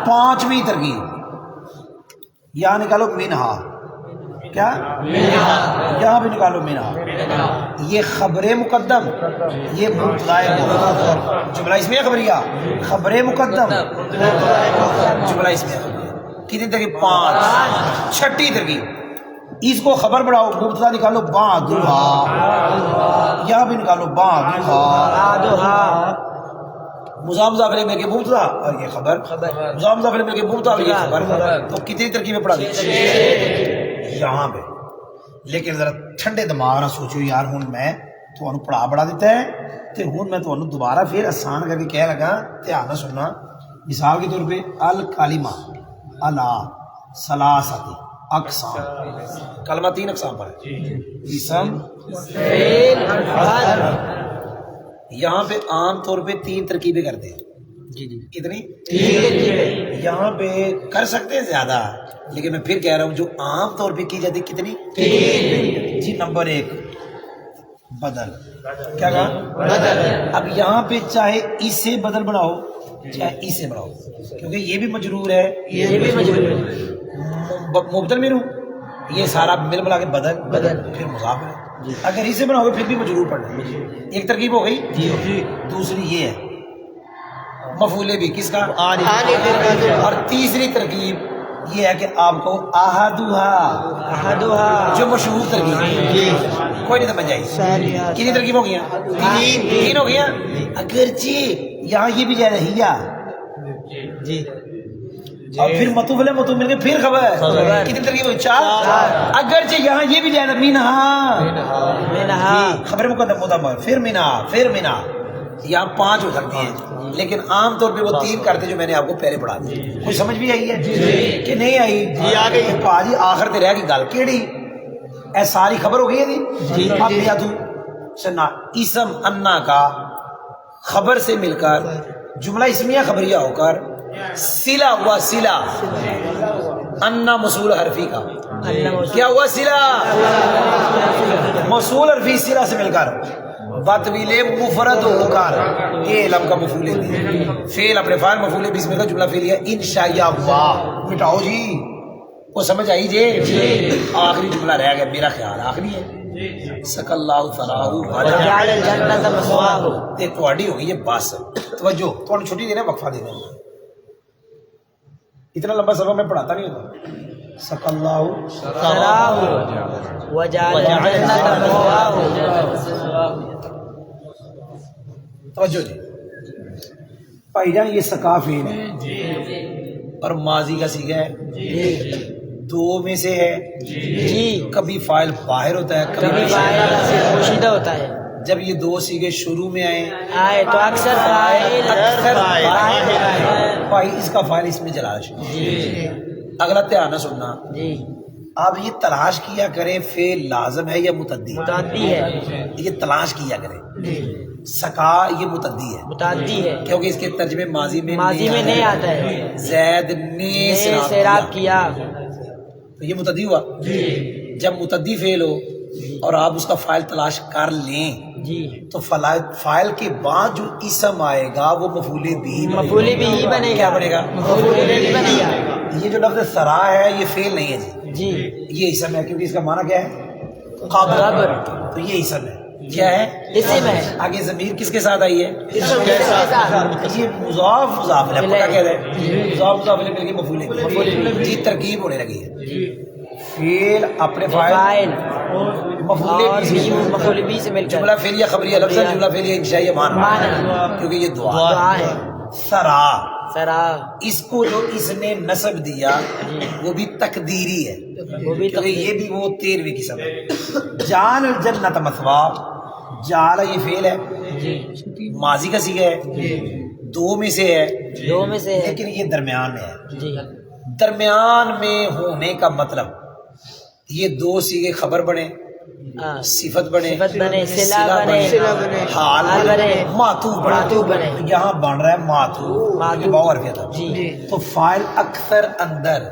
5ویں ترکیب یہاں نکالو منہا کیا یہاں بھی نکالو منہا یہ خبر مقدم یہ مبتدا جملہ اس میں خبریہ خبر مقدم جملہ اس میں خبریہ کتنی ترکیب 5 چھٹی ترکیب اس کو خبر بڑھاؤ مبتدا نکالو بعدھا یہاں بھی نکالو بعدھا مضاف مضاف الیہ مل کے مبتدا اور یہ خبر مضاف مضاف الیہ مل کے مبتدا اور یہ خبر تو کتنی ترکیبیں پڑھا دی یہاں پہ لیکن ذرا ٹھنڈے دماغ نہ سوچو یار ہوں میں تمہیں پڑھا بڑھا دیتا ہے تو ہوں میں تمہیں دوبارہ پھر آسان کر کے کہہ لگا دھیان نہ سننا مثال کے طور پہ الکلمہ الا ثلاثۃ اقسام کلمہ 3 اقسام پر ہے اسم یہاں پہ عام طور پہ 3 ترکیبیں کرتے ہیں
جی جی
کتنی یہاں پہ کر سکتے ہیں زیادہ لیکن میں پھر کہہ رہا ہوں جو عام طور پہ کی جاتی کتنی 3 جی نمبر 1 بدل کیا کہا بدل اب یہاں پہ چاہے اس سے بدل بناؤ چاہے اس سے بناؤ کیونکہ یہ بھی مجرور ہے
یہ بھی مجرور ہے
مبدل میں یہ سارا مل ملا کے بدل پھر مضاف ہے اگر اسے بناؤ گے پھر بھی مجرور پڑنا ہے ایک ترکیب ہو گئی دوسری یہ ہے مفعول بھی کس کا اور تیسری ترکیب یہ ہے کہ آپ کو احدھا جو مشہور ترکیب کوئی نہیں سمجھ آئی کتنی ترکیب ہو گیا 3 ہو گیا اگرچہ یہاں یہ بھی جائے رہیا
جی
اور پھر معطوف علیہ معطوف مل کے پھر خبر کتنی ترکیب ہوئی 4 اگرچہ یہاں یہ بھی جائے منہا خبر مقدم مضمر پھر منہا یہاں 5 ہو سکتی ہیں لیکن عام طور پہ وہ 3 کرتے جو میں نے آپ کو پہلے پڑھا دی کوئی سمجھ بھی آئی ہے کہ نہیں آئی
جی آ گئی
پاجی آخر تے رہ گئی گل کیڑی اے ساری خبر ہو گئی ہے جی اب یا تو سنا اسم انا کا خبر سے مل کر جملہ اسمیہ خبریہ ہو کر صلہ ہوا صلہ انا موصول حرفی کا کیا ہوا صلہ موصول حرفی صلہ سے مل کر بطویل مفرد ہو کر یہ علم کا مفعول بھی فعل اپنے فاعل مفعول بھی اس میں کا جملہ فعلیہ انشاء اللہ مٹاؤ جی وہ سمجھ آئی جی آخری جملہ رہ گیا میرا خیال آخری ہے سک اللہ فلاح
وجعل الجنة مثواه
تے تواڈی ہوئی ہے بس توجہ تھوڑی چھٹی دینا وقفہ دینا اتنا لمبا سبق میں پڑھاتا نہیں ہوتا سک اللہ
تراه وجعل الجنة مثواه
توجہ جی بھائی جان یہ سکا فعل ہے اور ماضی کا صیغہ ہے دو میں سے ہے
جی
کبھی فاعل باہر ہوتا ہے
کبھی فاعل پوشیدہ ہوتا ہے
جب یہ دو صیغے شروع میں آئے
آئے تو اکثر فاعل
بھائی اس کا فاعل اس میں جلال شروع اگلا دھیان نہ سننا
جی
آپ یہ تلاش کیا کریں فعل لازم ہے یا متعدی
متعدی ہے
یہ تلاش کیا کریں سکا یہ متعدی ہے
متعدی ہے
کیونکہ اس کے ترجمے ماضی میں
نہیں آتا ہے
زید نے
سیراب کیا
تو یہ متعدی ہوا جب متعدی فعل ہو اور آپ اس کا فاعل تلاش کر لیں
جی
تو فاعل کے بعد جو اسم آئے گا وہ مفعول بھی
مفعول بھی ہی بنے
کیا
گا
بنے گا
مفعول بھی بنے گا
یہ جو لفظ سرا ہے یہ فعل نہیں ہے جی
جی
یہ اسم ہے کیونکہ اس کا معنی کیا ہے قابل
قبر
تو یہ اسم ہے کیا ہے
اسم ہے
آگے ضمیر کس کے ساتھ آئی ہے
اسم کے ساتھ
یہ مضاف مضاف ہے پتہ کہہ رہے ہیں مضاف مضاف مل کے مفعول بھی جی ترکیب ہونے لگی ہے فعل اپنے فاعل
فاعل
مفعول
اور
بھی
مفعول بھی سے مل کر
جملہ فعلیہ خبریہ لفظ جملہ فعلیہ انشائیہ معنی کیونکہ یہ
دعا ہے
سرا
سرا
اس کو جو اس نے نسب دیا وہ بھی تقدیری ہے
وہ بھی
کیونکہ یہ بھی وہ 13ویں قسم ہے جعل الجنت مثوا جعل یہ فعل ہے ماضی کا صیغہ ہے دو میں سے ہے
دو میں سے ہے
لیکن یہ درمیان میں ہے
جی
درمیان میں ہونے کا مطلب یہ دو صیغے خبر بنے صفت بنے
صلہ بنے
حال
بنے
معطوف بنے یہاں بن رہا ہے معطوف باور کیا تھا تو فاعل اکثر اندر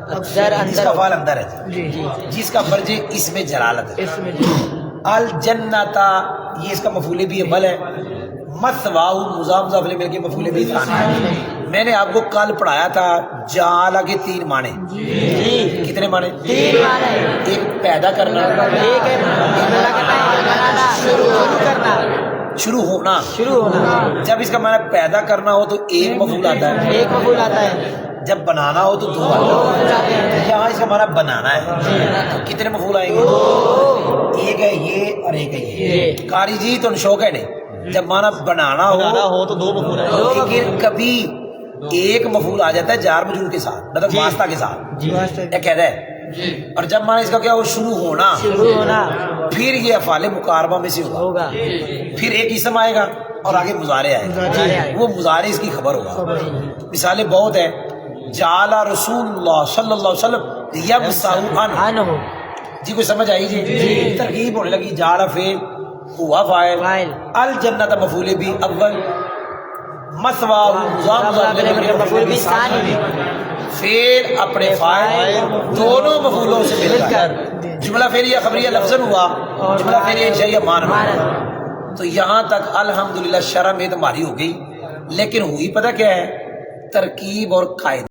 جس کا فاعل اندر ہے جس کا فرض اس میں جلالت ہے الجنتا یہ اس کا مفعول بھی عمل ہے مثواہ مضاف مضاف الیہ مل کے مفعول بھی ثانی ہے میں نے آپ کو کل پڑھایا تھا جعل کے 3 معنی کتنے معنی
3 معنی
ایک پیدا کرنا
ایک ہے
شروع ہونا جب اس کا معنی پیدا کرنا ہو تو ایک مفعول آتا ہے
ایک مفعول آتا ہے
جب بنانا ہو تو 2 آتا ہے یہاں اس کا معنی بنانا ہے کتنے مفعول آئیں گے ایک ہے یہ اور ایک ہے یہ قاری جی تو شوق ہے نہیں جب معنی بنانا ہو تو 2 مفعول آئیں گے لیکن کبھی ایک مفعول آ جاتا ہے جار مجرور کے ساتھ مطلب واسطہ کے ساتھ یہ کہتا ہے اور جب معنی اس کا کیا ہو شروع ہونا پھر یہ افعال مقاربہ میں سے ہوگا پھر ایک اسم آئے گا اور آگے مضارع آئے گا وہ مضارع اس کی خبر ہوگا مثالیں بہت ہیں جعل رسول اللہ صلی اللہ علیہ وسلم یبصر عنہ جی کوئی سمجھ آئی جی ترکیب ہونے لگی جعل فعل ہوا فاعل الجنت مفعول بھی اول مثواہ مضاف مفعول بھی ثانی فعل اپنے فاعل دونوں مفعولوں سے مل کر جملہ فعلیہ خبریہ لفظاً ہوا جملہ فعلیہ انشائیہ معنی تو یہاں تک الحمدللہ شرح میں تمہاری ہو گئی لیکن ہوئی پتہ کیا ہے ترکیب اور قاعدہ